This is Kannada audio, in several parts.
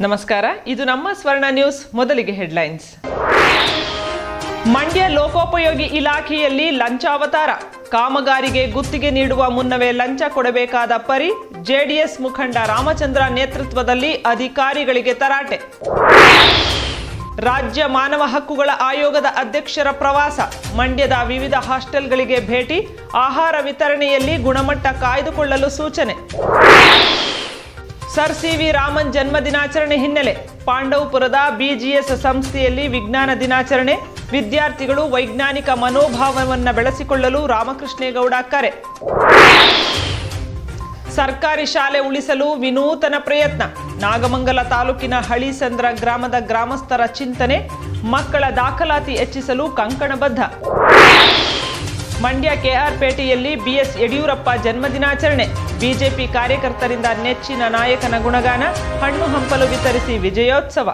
ನಮಸ್ಕಾರ, ಇದು ನಮ್ಮ ಸ್ವರ್ಣ ನ್ಯೂಸ್. ಮೊದಲಿಗೆ ಹೆಡ್ಲೈನ್ಸ್. ಮಂಡ್ಯ ಲೋಕೋಪಯೋಗಿ ಇಲಾಖೆಯಲ್ಲಿ ಲಂಚಾವತಾರ. ಕಾಮಗಾರಿಗೆ ಗುತ್ತಿಗೆ ನೀಡುವ ಮುನ್ನವೇ ಲಂಚ ಕೊಡಬೇಕಾದ ಪರಿ. ಜೆಡಿಎಸ್ ಮುಖಂಡ ರಾಮಚಂದ್ರ ನೇತೃತ್ವದಲ್ಲಿ ಅಧಿಕಾರಿಗಳಿಗೆ ತರಾಟೆ. ರಾಜ್ಯ ಮಾನವ ಹಕ್ಕುಗಳ ಆಯೋಗದ ಅಧ್ಯಕ್ಷರ ಪ್ರವಾಸ. ಮಂಡ್ಯದ ವಿವಿಧ ಹಾಸ್ಟೆಲ್ಗಳಿಗೆ ಭೇಟಿ. ಆಹಾರ ವಿತರಣೆಯಲ್ಲಿ ಗುಣಮಟ್ಟ ಕಾಯ್ದುಕೊಳ್ಳಲು ಸೂಚನೆ. Sir CV. ರಾಮನ್ ಜನ್ಮ ದಿನಾಚರಣೆ ಹಿನ್ನೆಲೆ ಪಾಂಡವಪುರದ ಬಿಜಿಎಸ್ ಸಂಸ್ಥೆಯಲ್ಲಿ ವಿಜ್ಞಾನ ದಿನಾಚರಣೆ. ವಿದ್ಯಾರ್ಥಿಗಳು ವೈಜ್ಞಾನಿಕ ಮನೋಭಾವವನ್ನು ಬೆಳೆಸಿಕೊಳ್ಳಲು ರಾಮಕೃಷ್ಣೇಗೌಡ ಕರೆ. ಸರ್ಕಾರಿ ಶಾಲೆ ಉಳಿಸಲು ವಿನೂತನ ಪ್ರಯತ್ನ. ನಾಗಮಂಗಲ ತಾಲೂಕಿನ ಹಳಿಸಂದ್ರ ಗ್ರಾಮದ ಗ್ರಾಮಸ್ಥರ ಚಿಂತನೆ. ಮಕ್ಕಳ ದಾಖಲಾತಿ ಹೆಚ್ಚಿಸಲು ಕಂಕಣಬದ್ಧ. ಮಂಡ್ಯ ಕೆಆರ್ಪೇಟೆಯಲ್ಲಿ ಬಿಎಸ್ ಯಡಿಯೂರಪ್ಪ ಜನ್ಮದಿನಾಚರಣೆ. ಬಿಜೆಪಿ ಕಾರ್ಯಕರ್ತರಿಂದ ನೆಚ್ಚಿನ ನಾಯಕನ ಗುಣಗಾನ. ಹಣ್ಣು ಹಂಪಲು ವಿತರಿಸಿ ವಿಜಯೋತ್ಸವ.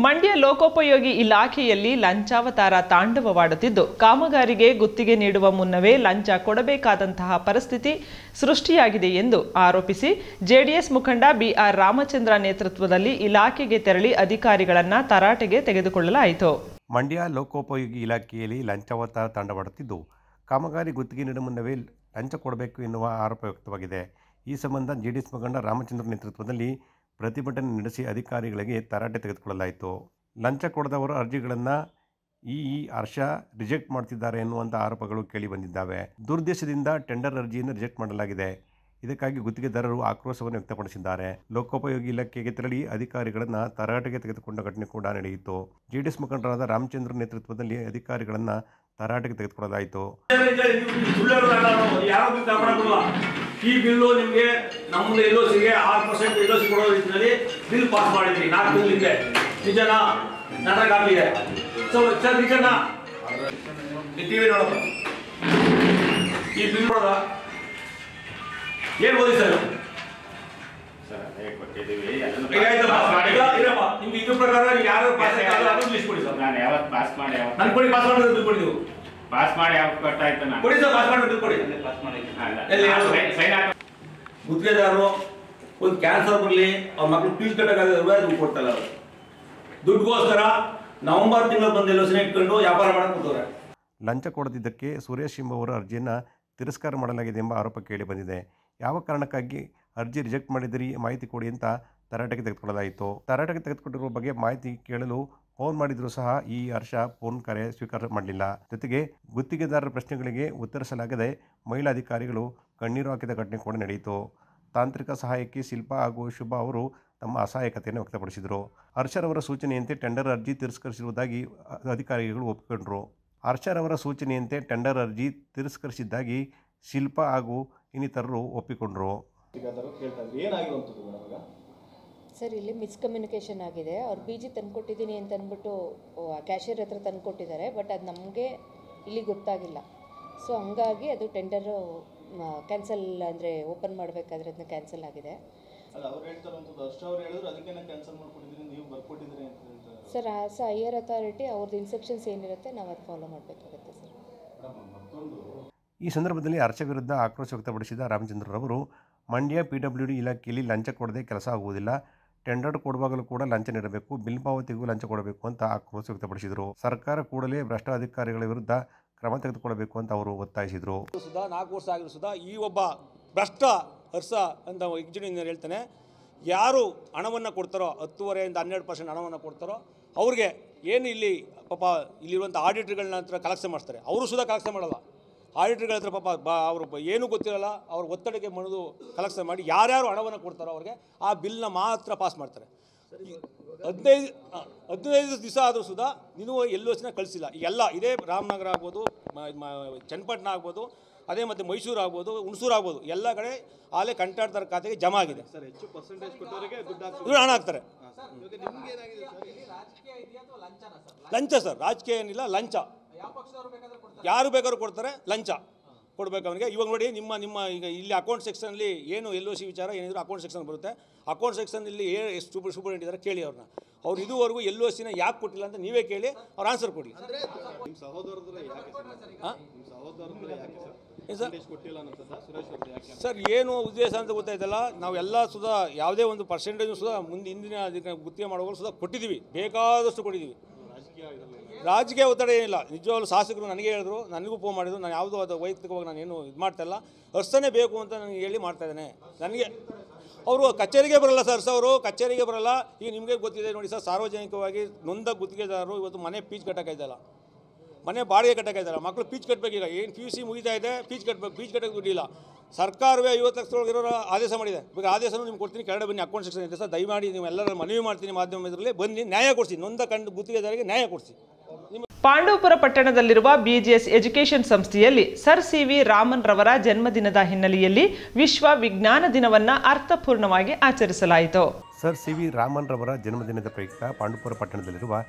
ಮಂಡ್ಯ ಲೋಕೋಪಯೋಗಿ ಇಲಾಖೆಯಲ್ಲಿ ಲಂಚಾವತಾರ ತಾಂಡವವಾಡುತ್ತಿದ್ದು, ಕಾಮಗಾರಿಗೆ ಗುತ್ತಿಗೆ ನೀಡುವ ಮುನ್ನವೇ ಲಂಚ ಕೊಡಬೇಕಾದಂತಹ ಪರಿಸ್ಥಿತಿ ಸೃಷ್ಟಿಯಾಗಿದೆ ಎಂದು ಆರೋಪಿಸಿ ಜೆಡಿಎಸ್ ಮುಖಂಡ ಬಿಆರ್ ರಾಮಚಂದ್ರ ನೇತೃತ್ವದಲ್ಲಿ ಇಲಾಖೆಗೆ ತೆರಳಿ ಅಧಿಕಾರಿಗಳನ್ನು ತರಾಟೆಗೆ ತೆಗೆದುಕೊಳ್ಳಲಾಯಿತು. ಮಂಡ್ಯ ಲೋಕೋಪಯೋಗಿ ಇಲಾಖೆಯಲ್ಲಿ ಲಂಚಾವತಾರ ತಾಂಡವವಾಡುತ್ತಿದ್ದು, ಕಾಮಗಾರಿ ಗುತ್ತಿಗೆ ನೀಡುವ ಮುನ್ನವೇ ಲಂಚ ಕೊಡಬೇಕು ಎನ್ನುವ ಆರೋಪ ವ್ಯಕ್ತವಾಗಿದೆ. ಈ ಸಂಬಂಧ ಜೆಡಿಎಸ್ ಮುಖಂಡ ರಾಮಚಂದ್ರ ನೇತೃತ್ವದಲ್ಲಿ ಪ್ರತಿಭಟನೆ ನಡೆಸಿ ಅಧಿಕಾರಿಗಳಿಗೆ ತರಾಟೆ ತೆಗೆದುಕೊಳ್ಳಲಾಯಿತು. ಲಂಚ ಕೊಡದವರ ಅರ್ಜಿಗಳನ್ನು ಹರ್ಷ ರಿಜೆಕ್ಟ್ ಮಾಡ್ತಿದ್ದಾರೆ ಎನ್ನುವಂಥ ಆರೋಪಗಳು ಕೇಳಿ ಬಂದಿದ್ದಾವೆ. ದುರುದ್ದೇಶದಿಂದ ಟೆಂಡರ್ ಅರ್ಜಿಯನ್ನು ರಿಜೆಕ್ಟ್ ಮಾಡಲಾಗಿದೆ. ಇದಕ್ಕಾಗಿ ಗುತ್ತಿಗೆದಾರರು ಆಕ್ರೋಶವನ್ನು ವ್ಯಕ್ತಪಡಿಸಿದ್ದಾರೆ. ಲೋಕೋಪಯೋಗಿ ಇಲಾಖೆಗೆ ತೆರಳಿ ಅಧಿಕಾರಿಗಳನ್ನು ತರಾಟೆಗೆ ತೆಗೆದುಕೊಂಡ ಘಟನೆ ಕೂಡ ನಡೆಯಿತು. ಜೆಡಿಎಸ್ ಮುಖಂಡರಾದ ರಾಮಚಂದ್ರ ನೇತೃತ್ವದಲ್ಲಿ ಅಧಿಕಾರಿಗಳನ್ನು ತರಾಟೆಗೆ ತೆಗೆದುಕೊಳ್ಳಲಾಯಿತು. ಈ ಬಿಲ್ಲು ನಿಮಗೆ ನಮ್ಮದು ಎಲ್ಒಸಿಗೆ 6% ಎಲ್ಒಸಿ ಕೊಡೋ ರೀತಿಯಲ್ಲಿ ಬಿಲ್ ಪಾಸ್ ಮಾಡಿದ್ರಿ 4 ತಿಂಗಳಿಂದ. ನಿಜನಾ? ನನ್ನ ಕಾಪಿ ಇದೆ. ಸರ್ ನಿಜನಾ? ಟಿವಿ ನೋಡಪ್ಪ. ಈ ಬಿಲ್ ನೋಡ ಏನು ಓದಿ ಸರ್? ನಿಮ್ಗೆ ಇದ್ರ ಪ್ರಕಾರ ಯಾರು ಪಾಸ್ ಲಿಸ್ಟ್ ಕೊಡಿ ಸರ್. ನಾನು ಯಾವತ್ತು ಪಾಸ್ ಮಾಡಿ ನಾನು ಕೊಡಿ, ಪಾಸ್ ಮಾಡೋದು ದುಡ್ಡು ಕೊಡಿ. ನೀವು ಪಾಸ್ ಮಾಡಿ ಯಾವತ್ತು ಕಟ್ಟಾಯ್ತು ನಾನು ಕೊಡಿ ಸರ್, ಪಾಸ್ ಮಾಡೋದು ದುಡ್ಡು ಕೊಡಿ. ಗುತ್ತಿಗೆದಾರರು ಒಂದು ಕ್ಯಾನ್ಸರ್ ಬರಲಿ, ಅವ್ರ ಮಕ್ಕಳು ಫೀಸ್ ಕಟ್ಟಕ್ಕಾಗದೆ ದುಡ್ಡು ಕೊಡ್ತಲ್ಲ. ಅವರು ದುಡ್ಡುಗೋಸ್ಕರ ನವೆಂಬರ್ ತಿಂಗಳು ಬಂದು ಯೋಚನೆ ಇಟ್ಕೊಂಡು ವ್ಯಾಪಾರ ಮಾಡಕ್ಕೆ ಕೂತವ್ರೆ. ಲಂಚ ಕೊಡದಿದ್ದಕ್ಕೆ ಸುರೇಶ್ ಎಂಬುವರ ಅರ್ಜಿಯನ್ನು ತಿರಸ್ಕಾರ ಮಾಡಲಾಗಿದೆ ಎಂಬ ಆರೋಪ ಕೇಳಿ ಬಂದಿದೆ. ಯಾವ ಕಾರಣಕ್ಕಾಗಿ ಅರ್ಜಿ ರಿಜೆಕ್ಟ್ ಮಾಡಿದಿರಿ, ಮಾಹಿತಿ ಕೊಡಿ ಅಂತ ತರಾಟೆಗೆ ತೆಗೆದುಕೊಳ್ಳಲಾಯಿತು. ತರಾಟೆಗೆ ತೆಗೆದುಕೊಂಡಿರುವ ಬಗ್ಗೆ ಮಾಹಿತಿ ಕೇಳಲು ಫೋನ್ ಮಾಡಿದರೂ ಸಹ ಹರ್ಷ ಫೋನ್ ಕರೆ ಸ್ವೀಕಾರ ಮಾಡಲಿಲ್ಲ. ಜೊತೆಗೆ ಗುತ್ತಿಗೆದಾರರ ಪ್ರಶ್ನೆಗಳಿಗೆ ಉತ್ತರಿಸಲಾಗದೆ ಮಹಿಳಾ ಅಧಿಕಾರಿಗಳು ಕಣ್ಣೀರು ಹಾಕಿದ ಘಟನೆ ಕೂಡ ನಡೆಯಿತು. ತಾಂತ್ರಿಕ ಸಹಾಯಕಿ ಶಿಲ್ಪಾ ಹಾಗೂ ಶುಭಾ ಅವರು ತಮ್ಮ ಅಸಹಾಯಕತೆಯನ್ನು ವ್ಯಕ್ತಪಡಿಸಿದರು. ಹರ್ಷರವರ ಸೂಚನೆಯಂತೆ ಟೆಂಡರ್ ಅರ್ಜಿ ತಿರಸ್ಕರಿಸಿರುವುದಾಗಿ ಅಧಿಕಾರಿಗಳು ಒಪ್ಪಿಕೊಂಡರು. ಹರ್ಷರವರ ಸೂಚನೆಯಂತೆ ಟೆಂಡರ್ ಅರ್ಜಿ ತಿರಸ್ಕರಿಸಿದ್ದಾಗಿ ಶಿಲ್ಪಾ ಹಾಗೂ ಇನ್ನಿತರರು ಒಪ್ಪಿಕೊಂಡರು. ಸರ್, ಇಲ್ಲಿ ಮಿಸ್ಕಮ್ಯುನಿಕೇಷನ್ ಆಗಿದೆ. ಅವ್ರು ಪಿ ಜಿ ತಂದುಕೊಟ್ಟಿದ್ದೀನಿ ಅಂತ ಅಂದ್ಬಿಟ್ಟು ಕ್ಯಾಶಿಯರ್ ಹತ್ರ ತಂದುಕೊಟ್ಟಿದ್ದಾರೆ. ಬಟ್ ಅದು ನಮಗೆ ಇಲ್ಲಿ ಗೊತ್ತಾಗಿಲ್ಲ. ಸೊ ಹಂಗಾಗಿ ಅದು ಟೆಂಡರು ಕ್ಯಾನ್ಸಲ್, ಅಂದರೆ ಓಪನ್ ಮಾಡಬೇಕಾದ್ರೆ ಅದನ್ನ ಕ್ಯಾನ್ಸಲ್ ಆಗಿದೆ. ಸರ್, ಆಸ್ ಹೈಯರ್ ಅಥಾರಿಟಿ ಅವ್ರದ್ದು ಇನ್ಸ್ಟ್ರಕ್ಷನ್ಸ್ ಏನಿರುತ್ತೆ ನಾವು ಅದು ಫಾಲೋ ಮಾಡಬೇಕಾಗುತ್ತೆ ಸರ್. ಈ ಸಂದರ್ಭದಲ್ಲಿ ಹರ್ಷ ವಿರುದ್ಧ ಆಕ್ರೋಶ ವ್ಯಕ್ತಪಡಿಸಿದ ರಾಮಚಂದ್ರರವರು, ಮಂಡ್ಯ PWD ಇಲಾಖೆಯಲ್ಲಿ ಲಂಚ ಕೊಡದೆ ಕೆಲಸ ಆಗುವುದಿಲ್ಲ. ಟೆಂಡರ್ ಕೊಡುವಾಗಲೂ ಕೂಡ ಲಂಚ ನೀಡಬೇಕು, ಬಿಲ್ ಪಾವತಿಗೂ ಲಂಚ ಕೊಡಬೇಕು ಅಂತ ಆಕ್ರೋಶ ವ್ಯಕ್ತಪಡಿಸಿದರು. ಸರ್ಕಾರ ಕೂಡಲೇ ಭ್ರಷ್ಟ ಅಧಿಕಾರಿಗಳ ವಿರುದ್ಧ ಕ್ರಮ ತೆಗೆದುಕೊಳ್ಳಬೇಕು ಅಂತ ಅವರು ಒತ್ತಾಯಿಸಿದರು. 4 ವರ್ಷ ಆಗಿರೋ ಸುಧಾ ಈ ಒಬ್ಬ ಭ್ರಷ್ಟ ಹರ್ಷ ಅಂತ ಇಂಜಿನಿಯರ್ ಹೇಳ್ತಾನೆ, ಯಾರು ಹಣವನ್ನು ಕೊಡ್ತಾರೋ 10% 12% ಹಣವನ್ನು ಕೊಡ್ತಾರೋ ಅವ್ರಿಗೆ ಏನು ಇಲ್ಲಿ ಪಾಪ ಇಲ್ಲಿರುವಂಥ ಆಡಿಟರ್ಗಳನ್ನ ಹತ್ರ ಕಲೆಕ್ಷನ್ ಮಾಡ್ತಾರೆ. ಅವರು ಸುಧಾ ಕಲೆಕ್ಷನ್ ಮಾಡಲ್ಲ. ಆಡಿಟರ್ಗಳ ಹತ್ರ ಪಾಪ ಅವರು ಏನೂ ಗೊತ್ತಿರಲ್ಲ. ಅವ್ರ ಒತ್ತಡಕ್ಕೆ ಮಣಿದು ಕಲೆಕ್ಷನ್ ಮಾಡಿ ಯಾರ್ಯಾರು ಹಣವನ್ನು ಕೊಡ್ತಾರೋ ಅವ್ರಿಗೆ ಆ ಬಿಲ್ನ ಮಾತ್ರ ಪಾಸ್ ಮಾಡ್ತಾರೆ. 15 ದಿವಸ ಆದರೂ ಸುಧಾ ನೀನು ಎಲ್ಲೋಚನೆ ಕಳಿಸಿಲ್ಲ. ಎಲ್ಲ ಇದೇ ರಾಮನಗರ ಆಗ್ಬೋದು, ಚನ್ನಪಟ್ಟಣ ಆಗ್ಬೋದು, ಅದೇ ಮತ್ತು ಮೈಸೂರು ಆಗ್ಬೋದು, ಹುಣಸೂರು ಆಗ್ಬೋದು, ಎಲ್ಲ ಕಡೆ ಆಲೇ ಕಂಟಾಡ್ತಾರ ಖಾತೆಗೆ ಜಮಾ ಆಗಿದೆ. ದುಡ್ಡು ಹಣ ಹಾಕ್ತಾರೆ. ಲಂಚ ಸರ್, ರಾಜಕೀಯ ಏನಿಲ್ಲ, ಲಂಚ. ಯಾರು ಬೇಕಾದ್ರೂ ಕೊಡ್ತಾರೆ, ಲಂಚ. ಕೊಡಬೇಕು ಅವನಿಗೆ. ಇವಾಗ ನೋಡಿ ನಿಮ್ಮ ಈಗ ಇಲ್ಲಿ ಅಕೌಂಟ್ ಸೆಕ್ಷನಲ್ಲಿ ಏನು LOC ವಿಚಾರ ಏನಿದ್ರು ಅಕೌಂಟ್ ಸೆಕ್ಷನ್ ಬರುತ್ತೆ. ಅಕೌಂಟ್ ಸೆಕ್ಷನಲ್ಲಿ ಎಷ್ಟು ಸೂಪರಿಂಟೆಂಡೆಂಟ್ ಇದ್ದಾರೆ ಕೇಳಿ ಅವ್ರನ್ನ. ಅವ್ರು ಇದುವರೆಗೂ LOCನ ಯಾಕೆ ಕೊಟ್ಟಿಲ್ಲ ಅಂತ ನೀವೇ ಕೇಳಿ ಅವ್ರು ಆನ್ಸರ್ ಕೊಡಿ. ಸರ್ ಏನು ಉದ್ದೇಶ ಅಂತ ಗೊತ್ತಾಯ್ತಲ್ಲ, ನಾವೆಲ್ಲ ಸುಧಾ ಯಾವುದೇ ಒಂದು ಪರ್ಸೆಂಟೇಜ್ ಸುಧಾ ಮುಂದೆ ಹಿಂದಿನ ಅದಕ್ಕೆ ಗುತ್ತಿಗೆ ಮಾಡುವಾಗ ಸುಧಾ ಕೊಟ್ಟಿದ್ದೀವಿ, ಬೇಕಾದಷ್ಟು ಕೊಟ್ಟಿದ್ದೀವಿ. ರಾಜಕೀಯ ಒತ್ತಡ ಏನಿಲ್ಲ. ನಿಜವಾಗ್ಲೂ ಶಾಸಕರು ನನಗೆ ಹೇಳಿದ್ರು, ನನಗೂ ಫೋನ್ ಮಾಡಿದ್ರು. ನಾನು ಯಾವುದೋ ಅದು ವೈಯಕ್ತಿಕವಾಗಿ ನಾನು ಏನು ಇದು ಮಾಡ್ತಾಯಿಲ್ಲ, ಅರ್ಸನೇ ಬೇಕು ಅಂತ ನನಗೆ ಹೇಳಿ ಮಾಡ್ತಾಯಿದ್ದೇನೆ. ನನಗೆ ಅವರು ಕಚೇರಿಗೆ ಬರಲ್ಲ ಸರ್, ಅವರು ಕಚೇರಿಗೆ ಬರಲ್ಲ. ಈಗ ನಿಮಗೆ ಗೊತ್ತಿದೆ ನೋಡಿ ಸರ್, ಸಾರ್ವಜನಿಕವಾಗಿ ನೊಂದ ಗುತ್ತಿಗೆದಾರರು ಇವತ್ತು ಮನೆ ಫೀಸ್ ಕಟ್ಟೋಕ್ಕಾಯ್ತಲ್ಲ, ಮನೆ ಬಾಡಿಗೆ ಕಟ್ಟೋಕ್ಕಾಯ್ತಲ್ಲ, ಮಕ್ಕಳು ಫೀಸ್ ಕಟ್ಟಬೇಕೀಗ. ಏನು PUC ಮುಗಿತಾ ಇದೆ, ಫೀಸ್ ಕಟ್ಟಬೇಕು, ಫೀಸ್ ಕಟ್ಟೋಕ್ಕೆ ದುಡ್ಡಿಲ್ಲ. ಸರ್ಕಾರವೇ 50 ಲಕ್ಷದೊಳಗೆ ಇರೋರು ಆದೇಶ ಮಾಡಿದೆ. ಈಗ ಆದೇಶನೂ ನಿಮ್ಗೆ ಕೊಡ್ತೀನಿ, ಕೆಳಗಡೆ ಬನ್ನಿ, ಅಕೌಂಟ್ ಸೆಕ್ಷನ್ ಇದೆ ಸರ್. ದಯಮಾಡಿ ನೀವು ಎಲ್ಲರ ಮನವಿ ಮಾಡ್ತೀನಿ ಮಾಧ್ಯಮ ಇದರಲ್ಲಿ ಬನ್ನಿ, ನ್ಯಾಯ ಕೊಡಿಸಿ, ನೊಂದ ಗುತ್ತಿಗೆದಾರರಿಗೆ ನ್ಯಾಯ ಕೊಡಿಸಿ. ಪಾಂಡವಪುರ ಪಟ್ಟಣದಲ್ಲಿರುವ BGS ಎಜುಕೇಷನ್ ಸಂಸ್ಥೆಯಲ್ಲಿ ಸರ್ CV ರಾಮನ್ ರವರ ಜನ್ಮದಿನದ ಹಿನ್ನೆಲೆಯಲ್ಲಿ ವಿಶ್ವ ವಿಜ್ಞಾನ ದಿನವನ್ನು ಅರ್ಥಪೂರ್ಣವಾಗಿ ಆಚರಿಸಲಾಯಿತು. ಸರ್ CV ರಾಮನ್ ರವರ ಜನ್ಮದಿನದ ಪ್ರಯುಕ್ತ ಪಾಂಡವಪುರ ಪಟ್ಟಣದಲ್ಲಿರುವ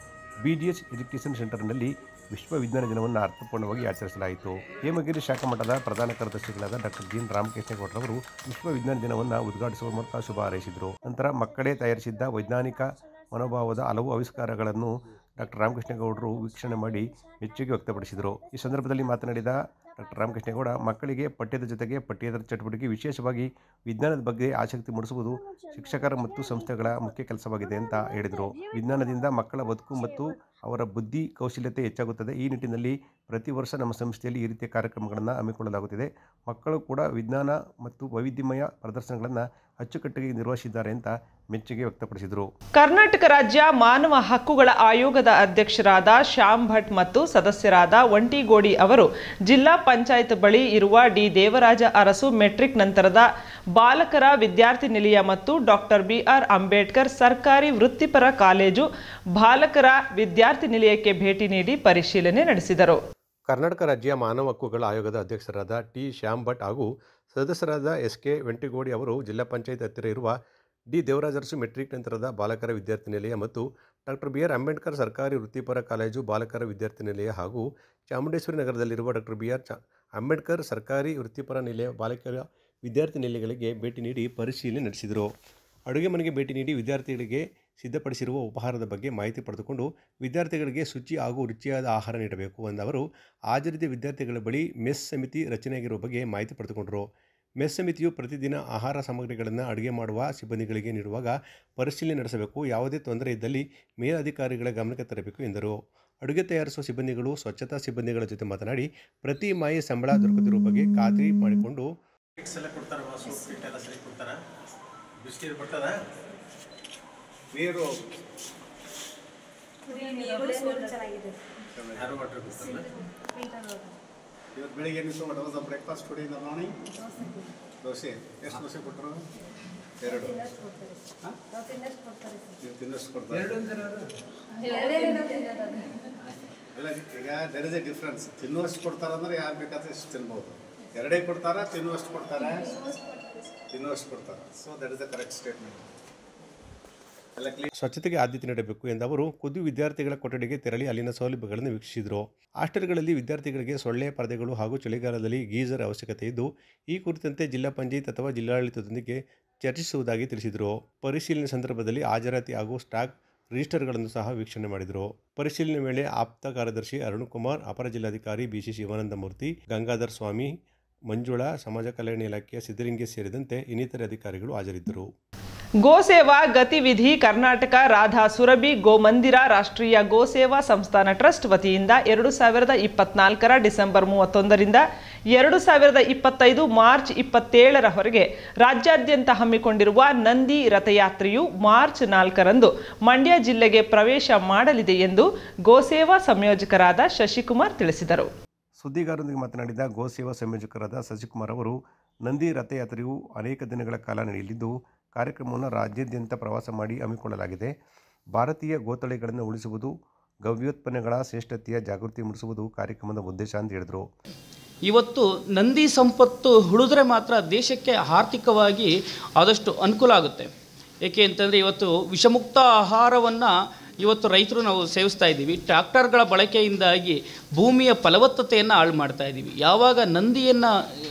BGS ಎಜುಕೇಷನ್ ಸೆಂಟರ್ನಲ್ಲಿ ವಿಶ್ವ ವಿಜ್ಞಾನ ದಿನವನ್ನು ಅರ್ಥಪೂರ್ಣವಾಗಿ ಆಚರಿಸಲಾಯಿತು. ಹೇಮಗಿರಿ ಶಾಖಾ ಮಠದ ಪ್ರಧಾನ ಕಾರ್ಯದರ್ಶಿಗಳಾದ ಡಾಕ್ಟರ್ G. ರಾಮಕೃಷ್ಣೇಗೌಡರವರು ವಿಶ್ವ ವಿಜ್ಞಾನ ದಿನವನ್ನು ಉದ್ಘಾಟಿಸುವ ಮೂಲಕ ಶುಭ ಹಾರೈಸಿದರು. ನಂತರ ಮಕ್ಕಳೇ ತಯಾರಿಸಿದ್ದ ವೈಜ್ಞಾನಿಕ ಮನೋಭಾವದ ಹಲವು ಆವಿಷ್ಕಾರಗಳನ್ನು ಡಾಕ್ಟರ್ ರಾಮಕೃಷ್ಣೇಗೌಡರು ವೀಕ್ಷಣೆ ಮಾಡಿ ಮೆಚ್ಚುಗೆ ವ್ಯಕ್ತಪಡಿಸಿದರು. ಈ ಸಂದರ್ಭದಲ್ಲಿ ಮಾತನಾಡಿದ ಡಾಕ್ಟರ್ ರಾಮಕೃಷ್ಣೇಗೌಡ, ಮಕ್ಕಳಿಗೆ ಪಠ್ಯದ ಜೊತೆಗೆ ಪಠ್ಯೇತರ ಚಟುವಟಿಕೆ, ವಿಶೇಷವಾಗಿ ವಿಜ್ಞಾನದ ಬಗ್ಗೆ ಆಸಕ್ತಿ ಮೂಡಿಸುವುದು ಶಿಕ್ಷಕರ ಮತ್ತು ಸಂಸ್ಥೆಗಳ ಮುಖ್ಯ ಕೆಲಸವಾಗಿದೆ ಅಂತ ಹೇಳಿದರು. ವಿಜ್ಞಾನದಿಂದ ಮಕ್ಕಳ ಬದುಕು ಮತ್ತು ಅವರ ಬುದ್ಧಿ ಕೌಶಲ್ಯತೆ ಹೆಚ್ಚಾಗುತ್ತದೆ. ಈ ನಿಟ್ಟಿನಲ್ಲಿ ಪ್ರತಿ ವರ್ಷ ನಮ್ಮ ಸಂಸ್ಥೆಯಲ್ಲಿ ಈ ರೀತಿಯ ಕಾರ್ಯಕ್ರಮಗಳನ್ನು ಹಮ್ಮಿಕೊಳ್ಳಲಾಗುತ್ತಿದೆ. ಮಕ್ಕಳು ಕೂಡ ವಿಜ್ಞಾನ ಮತ್ತು ವೈವಿಧ್ಯಮಯ ಪ್ರದರ್ಶನಗಳನ್ನು ಅಚ್ಚುಕಟ್ಟಾಗಿ ನಿರ್ವಹಿಸಿದ್ದಾರೆ ಅಂತ ಮೆಚ್ಚುಗೆ ವ್ಯಕ್ತಪಡಿಸಿದರು. ಕರ್ನಾಟಕ ರಾಜ್ಯ ಮಾನವ ಹಕ್ಕುಗಳ ಆಯೋಗದ ಅಧ್ಯಕ್ಷರಾದ ಶ್ಯಾಮ್ ಭಟ್ ಮತ್ತು ಸದಸ್ಯರಾದ ಒಂಟಿಗೋಡಿ ಅವರು ಜಿಲ್ಲಾ ಪಂಚಾಯತ್ ಬಳಿ ಇರುವ ಡಿ ದೇವರಾಜ ಅರಸು ಮೆಟ್ರಿಕ್ ನಂತರದ ಬಾಲಕರ ವಿದ್ಯಾರ್ಥಿ ನಿಲಯ ಮತ್ತು ಡಾಕ್ಟರ್ BR ಅಂಬೇಡ್ಕರ್ ಸರ್ಕಾರಿ ವೃತ್ತಿಪರ ಕಾಲೇಜು ಬಾಲಕರ ವಿದ್ಯಾರ್ಥಿ ನಿಲಯಕ್ಕೆ ಭೇಟಿ ನೀಡಿ ಪರಿಶೀಲನೆ ನಡೆಸಿದರು. ಕರ್ನಾಟಕ ರಾಜ್ಯ ಮಾನವ ಹಕ್ಕುಗಳ ಆಯೋಗದ ಅಧ್ಯಕ್ಷರಾದ ಟಿ ಶ್ಯಾಮ್ ಭಟ್ ಹಾಗೂ ಸದಸ್ಯರಾದ SK ವೆಂಟಿಗೋಡಿ ಅವರು ಜಿಲ್ಲಾ ಪಂಚಾಯತ್ ಹತ್ತಿರ ಇರುವ ಡಿ ದೇವರಾಜ ಅರಸು ಮೆಟ್ರಿಕ್ ನಂತರದ ಬಾಲಕರ ವಿದ್ಯಾರ್ಥಿ ನಿಲಯ ಮತ್ತು ಡಾಕ್ಟರ್ BR ಅಂಬೇಡ್ಕರ್ ಸರ್ಕಾರಿ ವೃತ್ತಿಪರ ಕಾಲೇಜು ಬಾಲಕರ ವಿದ್ಯಾರ್ಥಿ ನಿಲಯ ಹಾಗೂ ಚಾಮುಂಡೇಶ್ವರಿ ನಗರದಲ್ಲಿರುವ ಡಾಕ್ಟರ್ BR ಅಂಬೇಡ್ಕರ್ ಸರ್ಕಾರಿ ವೃತ್ತಿಪರ ನಿಲಯ ಬಾಲಕರ ವಿದ್ಯಾರ್ಥಿ ನಿಲಯಗಳಿಗೆ ಭೇಟಿ ನೀಡಿ ಪರಿಶೀಲನೆ ನಡೆಸಿದರು. ಅಡುಗೆ ಮನೆಗೆ ಭೇಟಿ ನೀಡಿ ವಿದ್ಯಾರ್ಥಿಗಳಿಗೆ ಸಿದ್ಧಪಡಿಸಿರುವ ಉಪಹಾರದ ಬಗ್ಗೆ ಮಾಹಿತಿ ಪಡೆದುಕೊಂಡು ವಿದ್ಯಾರ್ಥಿಗಳಿಗೆ ಶುಚಿ ಹಾಗೂ ರುಚಿಯಾದ ಆಹಾರ ನೀಡಬೇಕು ಎಂದವರು ಹಾಜರಿದ್ದ ವಿದ್ಯಾರ್ಥಿಗಳ ಬಳಿ ಮೆಸ್ ಸಮಿತಿ ರಚನೆಯಾಗಿರುವ ಬಗ್ಗೆ ಮಾಹಿತಿ ಪಡೆದುಕೊಂಡರು. ಮೆಸ್ ಸಮಿತಿಯು ಪ್ರತಿದಿನ ಆಹಾರ ಸಾಮಗ್ರಿಗಳನ್ನು ಅಡುಗೆ ಮಾಡುವ ಸಿಬ್ಬಂದಿಗಳಿಗೆ ನೀಡುವಾಗ ಪರಿಶೀಲನೆ ನಡೆಸಬೇಕು. ಯಾವುದೇ ತೊಂದರೆ ಇದ್ದಲ್ಲಿ ಮೇಲಧಿಕಾರಿಗಳ ಗಮನಕ್ಕೆ ತರಬೇಕು ಎಂದರು. ಅಡುಗೆ ತಯಾರಿಸುವ ಸಿಬ್ಬಂದಿಗಳು ಸ್ವಚ್ಛತಾ ಸಿಬ್ಬಂದಿಗಳ ಜೊತೆ ಮಾತನಾಡಿ ಪ್ರತಿ ಮಾಹಿ ಸಂಬಳ ದೊರಕುತ್ತಿರುವ ಬಗ್ಗೆ ಖಾತ್ರಿ ಮಾಡಿಕೊಂಡು ನೀರು ಇವತ್ತು ಬೆಳಿಗ್ಗೆ ನೀವು ಬ್ರೇಕ್ಫಾಸ್ಟ್ ಕೊಡಿ ಇನ್ ದ ಮಾರ್ನಿಂಗ್. ದೋಸೆ ಎಷ್ಟು ದೋಸೆ ಕೊಟ್ಟರು? 2. ನೀವು ತಿನ್ನಷ್ಟು ಕೊಡ್ತಾರೆ ಅಲ್ಲ. ಈಗ ದರ್ ಇಸ್ ಎ ಡಿಫ್ರೆನ್ಸ್. ತಿನ್ನುವಷ್ಟು ಕೊಡ್ತಾರೆ ಅಂದರೆ ಯಾರು ಬೇಕಾದ್ರೆ ಇಷ್ಟು ತಿನ್ಬೋದು. 2 ಕೊಡ್ತಾರೆ, ತಿನ್ನುವಷ್ಟು ಕೊಡ್ತಾರೆ, ತಿನ್ನುವಷ್ಟು ಕೊಡ್ತಾರೆ. So that is the correct statement. ಸ್ವಚ್ಛತೆಗೆ ಆದ್ಯತೆ ನೀಡಬೇಕು ಎಂದವರು ಖುದ್ದು ವಿದ್ಯಾರ್ಥಿಗಳ ಕೊಠಡಿಗೆ ತೆರಳಿ ಅಲ್ಲಿನ ಸೌಲಭ್ಯಗಳನ್ನು ವೀಕ್ಷಿಸಿದರು. ಹಾಸ್ಟೆಲ್ಗಳಲ್ಲಿ ವಿದ್ಯಾರ್ಥಿಗಳಿಗೆ ಸೊಳ್ಳೆ ಪರದೆಗಳು ಹಾಗೂ ಚಳಿಗಾಲದಲ್ಲಿ ಗೀಸರ್ ಅವಶ್ಯಕತೆ ಇದ್ದು ಈ ಕುರಿತಂತೆ ಜಿಲ್ಲಾ ಪಂಚಾಯತ್ ಅಥವಾ ಜಿಲ್ಲಾಡಳಿತದೊಂದಿಗೆ ಚರ್ಚಿಸುವುದಾಗಿ ತಿಳಿಸಿದರು. ಪರಿಶೀಲನೆ ಸಂದರ್ಭದಲ್ಲಿ ಹಾಜರಾತಿ ಹಾಗೂ ಸ್ಟಾಕ್ ರಿಜಿಸ್ಟರ್ಗಳನ್ನು ಸಹ ವೀಕ್ಷಣೆ ಮಾಡಿದರು. ಪರಿಶೀಲನೆ ವೇಳೆ ಆಪ್ತ ಕಾರ್ಯದರ್ಶಿ ಅರುಣ್ ಕುಮಾರ್, ಅಪರ ಜಿಲ್ಲಾಧಿಕಾರಿ BC ಶಿವಾನಂದಮೂರ್ತಿ, ಗಂಗಾಧರ್ ಸ್ವಾಮಿ, ಮಂಜುಳಾ, ಸಮಾಜ ಕಲ್ಯಾಣ ಇಲಾಖೆಯ ಸಿದ್ದಲಿಂಗೇಶ್ ಸೇರಿದಂತೆ ಇನ್ನಿತರೆ ಅಧಿಕಾರಿಗಳು ಹಾಜರಿದ್ದರು. ಗೋಸೇವಾ ಗತಿವಿಧಿ ಕರ್ನಾಟಕ ರಾಧಾ ಸುರಭಿ ಗೋಮಂದಿರ ರಾಷ್ಟ್ರೀಯ ಗೋಸೇವಾ ಸಂಸ್ಥಾನ ಟ್ರಸ್ಟ್ ವತಿಯಿಂದ 2024 ಡಿಸೆಂಬರ್ 31ರಿಂದ 2025 ಮಾರ್ಚ್ 27ರವರೆಗೆ ರಾಜ್ಯಾದ್ಯಂತ ಹಮ್ಮಿಕೊಂಡಿರುವ ನಂದಿ ರಥಯಾತ್ರೆಯು ಮಾರ್ಚ್ 4ರಂದು ಮಂಡ್ಯ ಜಿಲ್ಲೆಗೆ ಪ್ರವೇಶ ಮಾಡಲಿದೆ ಎಂದು ಗೋಸೇವಾ ಸಂಯೋಜಕರಾದ ಶಶಿಕುಮಾರ್ ತಿಳಿಸಿದರು. ಸುದ್ದಿಗಾರರೊಂದಿಗೆ ಮಾತನಾಡಿದ ಗೋಸೇವಾ ಸಂಯೋಜಕರಾದ ಶಶಿಕುಮಾರ್ ಅವರು, ನಂದಿ ರಥಯಾತ್ರೆಯು ಅನೇಕ ದಿನಗಳ ಕಾಲ ನಡೆಯಲಿದ್ದು ಕಾರ್ಯಕ್ರಮವನ್ನು ರಾಜ್ಯಾದ್ಯಂತ ಪ್ರವಾಸ ಮಾಡಿ ಹಮ್ಮಿಕೊಳ್ಳಲಾಗಿದೆ. ಭಾರತೀಯ ಗೋತಳಿಗಳನ್ನು ಉಳಿಸುವುದು, ಗವ್ಯೋತ್ಪನ್ನಗಳ ಶ್ರೇಷ್ಠತೆಯ ಜಾಗೃತಿ ಮೂಡಿಸುವುದು ಕಾರ್ಯಕ್ರಮದ ಉದ್ದೇಶ ಅಂತ ಹೇಳಿದರು. ಇವತ್ತು ನಂದಿ ಸಂಪತ್ತು ಉಳಿದ್ರೆ ಮಾತ್ರ ದೇಶಕ್ಕೆ ಆರ್ಥಿಕವಾಗಿ ಆದಷ್ಟು ಅನುಕೂಲ ಆಗುತ್ತೆ. ಏಕೆ ಅಂತಂದರೆ ಇವತ್ತು ವಿಷಮುಕ್ತ ಆಹಾರವನ್ನು ಇವತ್ತು ರೈತರು ನಾವು ಸೇವಿಸ್ತಾ ಇದ್ದೀವಿ. ಟ್ರ್ಯಾಕ್ಟರ್ಗಳ ಬಳಕೆಯಿಂದಾಗಿ ಭೂಮಿಯ ಫಲವತ್ತತೆಯನ್ನು ಹಾಳು ಮಾಡ್ತಾ ಇದ್ದೀವಿ. ಯಾವಾಗ ನಂದಿಯನ್ನು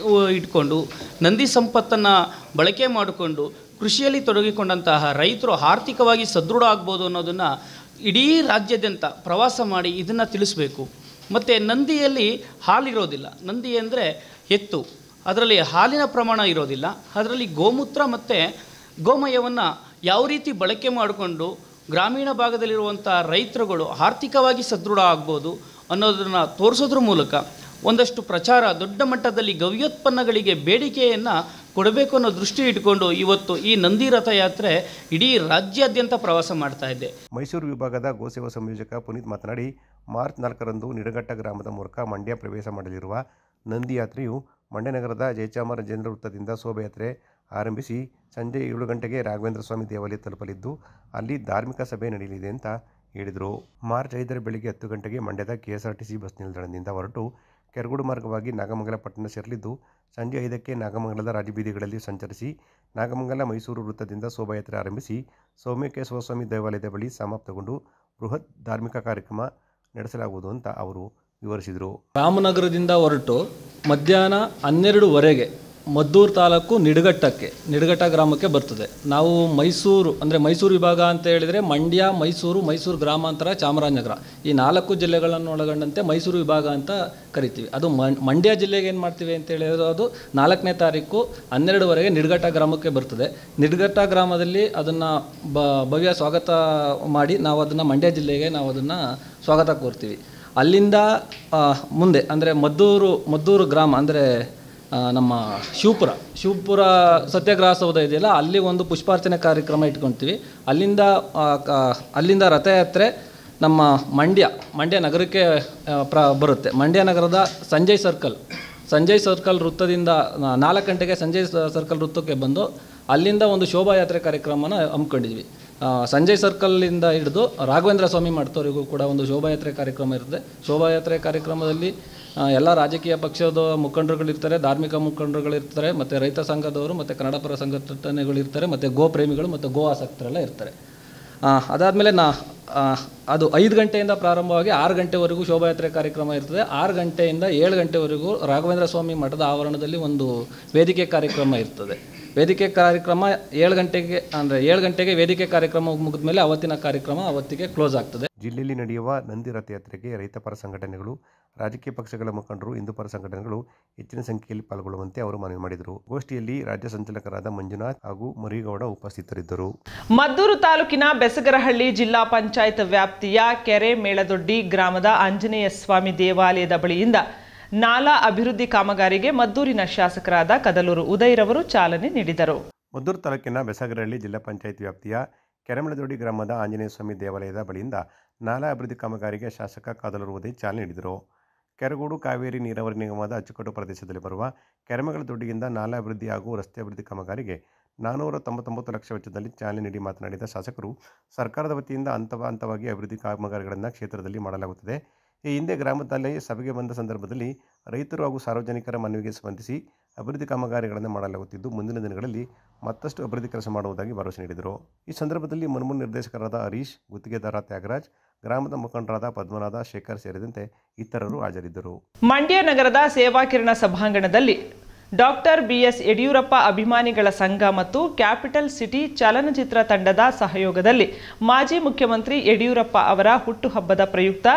ಇಟ್ಕೊಂಡು ನಂದಿ ಸಂಪತ್ತನ್ನು ಬಳಕೆ ಮಾಡಿಕೊಂಡು ಕೃಷಿಯಲ್ಲಿ ತೊಡಗಿಕೊಂಡಂತಹ ರೈತರು ಆರ್ಥಿಕವಾಗಿ ಸದೃಢ ಆಗ್ಬೋದು ಅನ್ನೋದನ್ನು ಇಡೀ ರಾಜ್ಯಾದ್ಯಂತ ಪ್ರವಾಸ ಮಾಡಿ ಇದನ್ನು ತಿಳಿಸ್ಬೇಕು. ಮತ್ತು ನಂದಿಯಲ್ಲಿ ಹಾಲಿರೋದಿಲ್ಲ. ನಂದಿ ಅಂದರೆ ಎತ್ತು, ಅದರಲ್ಲಿ ಹಾಲಿನ ಪ್ರಮಾಣ ಇರೋದಿಲ್ಲ. ಅದರಲ್ಲಿ ಗೋಮೂತ್ರ ಮತ್ತು ಗೋಮಯವನ್ನು ಯಾವ ರೀತಿ ಬಳಕೆ ಮಾಡಿಕೊಂಡು ಗ್ರಾಮೀಣ ಭಾಗದಲ್ಲಿರುವಂಥ ರೈತರುಗಳು ಆರ್ಥಿಕವಾಗಿ ಸದೃಢ ಆಗ್ಬೋದು ಅನ್ನೋದನ್ನು ತೋರಿಸೋದ್ರ ಮೂಲಕ ಒಂದಷ್ಟು ಪ್ರಚಾರ, ದೊಡ್ಡ ಮಟ್ಟದಲ್ಲಿ ಗವ್ಯೋತ್ಪನ್ನಗಳಿಗೆ ಬೇಡಿಕೆಯನ್ನು ಕೊಡಬೇಕು ಅನ್ನೋ ದೃಷ್ಟಿ ಇಟ್ಕೊಂಡು ಇವತ್ತು ಈ ನಂದಿ ರಥಯಾತ್ರೆ ಇಡೀ ರಾಜ್ಯಾದ್ಯಂತ ಪ್ರವಾಸ ಮಾಡ್ತಾ ಇದೆ. ಮೈಸೂರು ವಿಭಾಗದ ಗೋಸೇವಾ ಸಂಯೋಜಕ ಪುನೀತ್ ಮಾತನಾಡಿ, ಮಾರ್ಚ್ 4ರಂದು ನಿಡಘಟ್ಟ ಗ್ರಾಮದ ಮೂಲಕ ಮಂಡ್ಯ ಪ್ರವೇಶ ಮಾಡಲಿರುವ ನಂದಿ ಯಾತ್ರೆಯು ಮಂಡ್ಯ ನಗರದ ಜಯಚಾಮರಾಜೇಂದ್ರ ವೃತ್ತದಿಂದ ಶೋಭಾಯಾತ್ರೆ ಆರಂಭಿಸಿ ಸಂಜೆ 7 ಗಂಟೆಗೆ ರಾಘವೇಂದ್ರ ಸ್ವಾಮಿ ದೇವಾಲಯ ತಲುಪಲಿದ್ದು ಅಲ್ಲಿ ಧಾರ್ಮಿಕ ಸಭೆ ನಡೆಯಲಿದೆ ಅಂತ ಹೇಳಿದರು. ಮಾರ್ಚ್ 5ರ ಬೆಳಿಗ್ಗೆ 10 ಗಂಟೆಗೆ ಮಂಡ್ಯದ KSRTC ಬಸ್ ನಿಲ್ದಾಣದಿಂದ ಹೊರಟು ಕೆರಗೋಡು ಮಾರ್ಗವಾಗಿ ನಾಗಮಂಗಲ ಪಟ್ಟಣ ಸೇರಲಿದ್ದು ಸಂಜೆ 5ಕ್ಕೆ ನಾಗಮಂಗಲದ ರಾಜಬೀದಿಗಳಲ್ಲಿ ಸಂಚರಿಸಿ ನಾಗಮಂಗಲ ಮೈಸೂರು ವೃತ್ತದಿಂದ ಶೋಭಾಯಾತ್ರೆ ಆರಂಭಿಸಿ ಸೌಮ್ಯಕೇಶವ ಸ್ವಾಮಿ ದೇವಾಲಯದ ಬಳಿ ಸಮಾಪ್ತಗೊಂಡು ಬೃಹತ್ ಧಾರ್ಮಿಕ ಕಾರ್ಯಕ್ರಮ ನಡೆಸಲಾಗುವುದು ಅಂತ ಅವರು ವಿವರಿಸಿದರು. ರಾಮನಗರದಿಂದ ಹೊರಟು ಮಧ್ಯಾಹ್ನ 12ವರೆಗೆ ಮದ್ದೂರು ತಾಲೂಕು ನಿಡಘಟ್ಟ ಗ್ರಾಮಕ್ಕೆ ಬರ್ತದೆ. ನಾವು ಮೈಸೂರು ಅಂದರೆ ಮೈಸೂರು ವಿಭಾಗ ಅಂತ ಹೇಳಿದರೆ ಮಂಡ್ಯ, ಮೈಸೂರು ಗ್ರಾಮಾಂತರ, ಚಾಮರಾಜನಗರ ಈ 4 ಜಿಲ್ಲೆಗಳನ್ನು ಒಳಗೊಂಡಂತೆ ಮೈಸೂರು ವಿಭಾಗ ಅಂತ ಕರಿತೀವಿ. ಅದು ಮಂಡ್ಯ ಜಿಲ್ಲೆಗೆ ಏನು ಮಾಡ್ತೀವಿ ಅಂತ ಹೇಳಿದ್ರೆ ಅದು 4ನೇ ತಾರೀಕು 12ವರೆಗೆ ನಿಡಘಟ್ಟ ಗ್ರಾಮಕ್ಕೆ ಬರ್ತದೆ. ನಿಡಘಟ್ಟ ಗ್ರಾಮದಲ್ಲಿ ಅದನ್ನು ಭವ್ಯ ಸ್ವಾಗತ ಮಾಡಿ ನಾವು ಅದನ್ನು ಮಂಡ್ಯ ಜಿಲ್ಲೆಗೆ ನಾವು ಅದನ್ನು ಸ್ವಾಗತ ಕೋರ್ತೀವಿ. ಅಲ್ಲಿಂದ ಮುಂದೆ ಅಂದರೆ ಮದ್ದೂರು ಗ್ರಾಮ ಅಂದರೆ ನಮ್ಮ ಶಿವಪುರ ಸತ್ಯಾಗ್ರಹ ಸೌಧ ಇದೆಯಲ್ಲ, ಅಲ್ಲಿ ಒಂದು ಪುಷ್ಪಾರ್ಚನೆ ಕಾರ್ಯಕ್ರಮ ಇಟ್ಕೊಳ್ತೀವಿ. ಅಲ್ಲಿಂದ ರಥಯಾತ್ರೆ ನಮ್ಮ ಮಂಡ್ಯ ನಗರಕ್ಕೆ ಬರುತ್ತೆ. ಮಂಡ್ಯ ನಗರದ ಸಂಜಯ್ ಸರ್ಕಲ್ ವೃತ್ತದಿಂದ 4 ಗಂಟೆಗೆ ಸಂಜಯ್ ಸರ್ಕಲ್ ವೃತ್ತಕ್ಕೆ ಬಂದು ಅಲ್ಲಿಂದ ಒಂದು ಶೋಭಾಯಾತ್ರೆ ಕಾರ್ಯಕ್ರಮನ ಹಮ್ಮಿಕೊಂಡಿದ್ವಿ. ಸಂಜಯ್ ಸರ್ಕಲ್ಲಿಂದ ಹಿಡಿದು ರಾಘವೇಂದ್ರ ಸ್ವಾಮಿ ಮಠದವರೆಗೂ ಕೂಡ ಒಂದು ಶೋಭಾಯಾತ್ರೆ ಕಾರ್ಯಕ್ರಮ ಇರುತ್ತೆ. ಶೋಭಾಯಾತ್ರೆ ಕಾರ್ಯಕ್ರಮದಲ್ಲಿ ಎಲ್ಲ ರಾಜಕೀಯ ಪಕ್ಷದ ಮುಖಂಡರುಗಳಿರ್ತಾರೆ, ಧಾರ್ಮಿಕ ಮುಖಂಡರುಗಳಿರ್ತಾರೆ, ಮತ್ತು ರೈತ ಸಂಘದವರು ಮತ್ತು ಕನ್ನಡ ಪರ ಸಂಘಟನೆಗಳಿರ್ತಾರೆ, ಮತ್ತು ಗೋ ಪ್ರೇಮಿಗಳು ಮತ್ತು ಗೋ ಆಸಕ್ತರೆಲ್ಲ ಇರ್ತಾರೆ. ಅದಾದಮೇಲೆ ಅದು 5 ಗಂಟೆಯಿಂದ ಪ್ರಾರಂಭವಾಗಿ 6 ಗಂಟೆವರೆಗೂ ಶೋಭಾಯಾತ್ರೆ ಕಾರ್ಯಕ್ರಮ ಇರ್ತದೆ. 6 ಗಂಟೆಯಿಂದ 7 ಗಂಟೆವರೆಗೂ ರಾಘವೇಂದ್ರ ಸ್ವಾಮಿ ಮಠದ ಆವರಣದಲ್ಲಿ ಒಂದು ವೇದಿಕೆ ಕಾರ್ಯಕ್ರಮ ಇರ್ತದೆ. ವೇದಿಕೆ ಕಾರ್ಯಕ್ರಮ 7 ಗಂಟೆಗೆ ವೇದಿಕೆ ಕಾರ್ಯಕ್ರಮ ಮುಗಿದ ಮೇಲೆ ಅವತ್ತಿನ ಕಾರ್ಯಕ್ರಮ ಅವತ್ತಿಗೆ ಕ್ಲೋಸ್ ಆಗ್ತದೆ. ಜಿಲ್ಲೆಯಲ್ಲಿ ನಡೆಯುವ ನಂದಿ ರಥಯಾತ್ರೆಗೆ ರೈತ ಪರ ಸಂಘಟನೆಗಳು, ರಾಜಕೀಯ ಪಕ್ಷಗಳ ಮುಖಂಡರು, ಹಿಂದೂ ಪರ ಸಂಘಟನೆಗಳು ಹೆಚ್ಚಿನ ಸಂಖ್ಯೆಯಲ್ಲಿ ಪಾಲ್ಗೊಳ್ಳುವಂತೆ ಅವರು ಮನವಿ ಮಾಡಿದರು. ಗೋಷ್ಠಿಯಲ್ಲಿ ರಾಜ್ಯ ಸಂಚಾಲಕರಾದ ಮಂಜುನಾಥ್ ಹಾಗೂ ಮರಿಗೌಡ ಉಪಸ್ಥಿತರಿದ್ದರು. ಮದ್ದೂರು ತಾಲೂಕಿನ ಬೆಸಗರಹಳ್ಳಿ ಜಿಲ್ಲಾ ಪಂಚಾಯತ್ ವ್ಯಾಪ್ತಿಯ ಕೆರೆ ಮೇಳದೊಡ್ಡಿ ಗ್ರಾಮದ ಆಂಜನೇಯ ಸ್ವಾಮಿ ದೇವಾಲಯದ ಬಳಿಯಿಂದ ನಾಲಾ ಅಭಿವೃದ್ಧಿ ಕಾಮಗಾರಿಗೆ ಮದ್ದೂರಿನ ಶಾಸಕರಾದ ಕದಲೂರು ಉದಯರವರು ಚಾಲನೆ ನೀಡಿದರು. ಮದ್ದೂರು ತಾಲೂಕಿನ ಬೆಸಗರಹಳ್ಳಿ ಜಿಲ್ಲಾ ಪಂಚಾಯತ್ ವ್ಯಾಪ್ತಿಯ ಕೆರೆಮೇಳದೊಡ್ಡಿ ಗ್ರಾಮದ ಆಂಜನೇಯ ಸ್ವಾಮಿ ದೇವಾಲಯದ ಬಳಿಯಿಂದ ನಾಲಾ ಅಭಿವೃದ್ಧಿ ಕಾಮಗಾರಿಗೆ ಶಾಸಕ ಕದಲೂರು ಉದಯ್ ಚಾಲನೆ ನೀಡಿದರು. ಕೆರಗೋಡು ಕಾವೇರಿ ನೀರಾವರಿ ನಿಗಮದ ಅಚ್ಚುಕಟ್ಟು ಪ್ರದೇಶದಲ್ಲಿ ಬರುವ ಕೆರೆಮೇಳದೊಡ್ಡಿಯಿಂದ ನಾಲಾ ಅಭಿವೃದ್ಧಿ ಹಾಗೂ ರಸ್ತೆ ಅಭಿವೃದ್ಧಿ ಕಾಮಗಾರಿಗೆ 499 ಲಕ್ಷ ವೆಚ್ಚದಲ್ಲಿ ಚಾಲನೆ ನೀಡಿ ಮಾತನಾಡಿದ ಶಾಸಕರು, ಸರ್ಕಾರದ ವತಿಯಿಂದ ಹಂತವಾಗಿ ಅಭಿವೃದ್ಧಿ ಕಾಮಗಾರಿಗಳನ್ನು ಕ್ಷೇತ್ರದಲ್ಲಿ ಮಾಡಲಾಗುತ್ತದೆ. ಈ ಹಿಂದೆ ಗ್ರಾಮದಲ್ಲಿ ಸಭೆಗೆ ಬಂದ ಸಂದರ್ಭದಲ್ಲಿ ರೈತರು ಹಾಗೂ ಸಾರ್ವಜನಿಕರ ಮನವಿಗೆ ಸ್ಪಂದಿಸಿ ಅಭಿವೃದ್ಧಿ ಕಾಮಗಾರಿಗಳನ್ನು ಮಾಡಲಾಗುತ್ತಿದ್ದು ಮುಂದಿನ ದಿನಗಳಲ್ಲಿ ಮತ್ತಷ್ಟು ಅಭಿವೃದ್ಧಿ ಕೆಲಸ ಮಾಡುವುದಾಗಿ ಭರವಸೆ ನೀಡಿದರು. ಈ ಸಂದರ್ಭದಲ್ಲಿ ಮುನ್ಮೂಲ್ ನಿರ್ದೇಶಕರಾದ ಹರೀಶ್, ಗುತ್ತಿಗೆದಾರ ತ್ಯಾಗರಾಜ್, ಗ್ರಾಮದ ಮುಖಂಡರಾದ ಪದ್ಮನಾಥ, ಶೇಖರ್ ಸೇರಿದಂತೆ ಇತರರು ಹಾಜರಿದ್ದರು. ಮಂಡ್ಯ ನಗರದ ಸೇವಾಕಿರಣ ಸಭಾಂಗಣದಲ್ಲಿ ಡಾಕ್ಟರ್ BS ಯಡಿಯೂರಪ್ಪ ಅಭಿಮಾನಿಗಳ ಸಂಘ ಮತ್ತು ಕ್ಯಾಪಿಟಲ್ ಸಿಟಿ ಚಲನಚಿತ್ರ ತಂಡದ ಸಹಯೋಗದಲ್ಲಿ ಮಾಜಿ ಮುಖ್ಯಮಂತ್ರಿ ಯಡಿಯೂರಪ್ಪ ಅವರ ಹುಟ್ಟುಹಬ್ಬದ ಪ್ರಯುಕ್ತ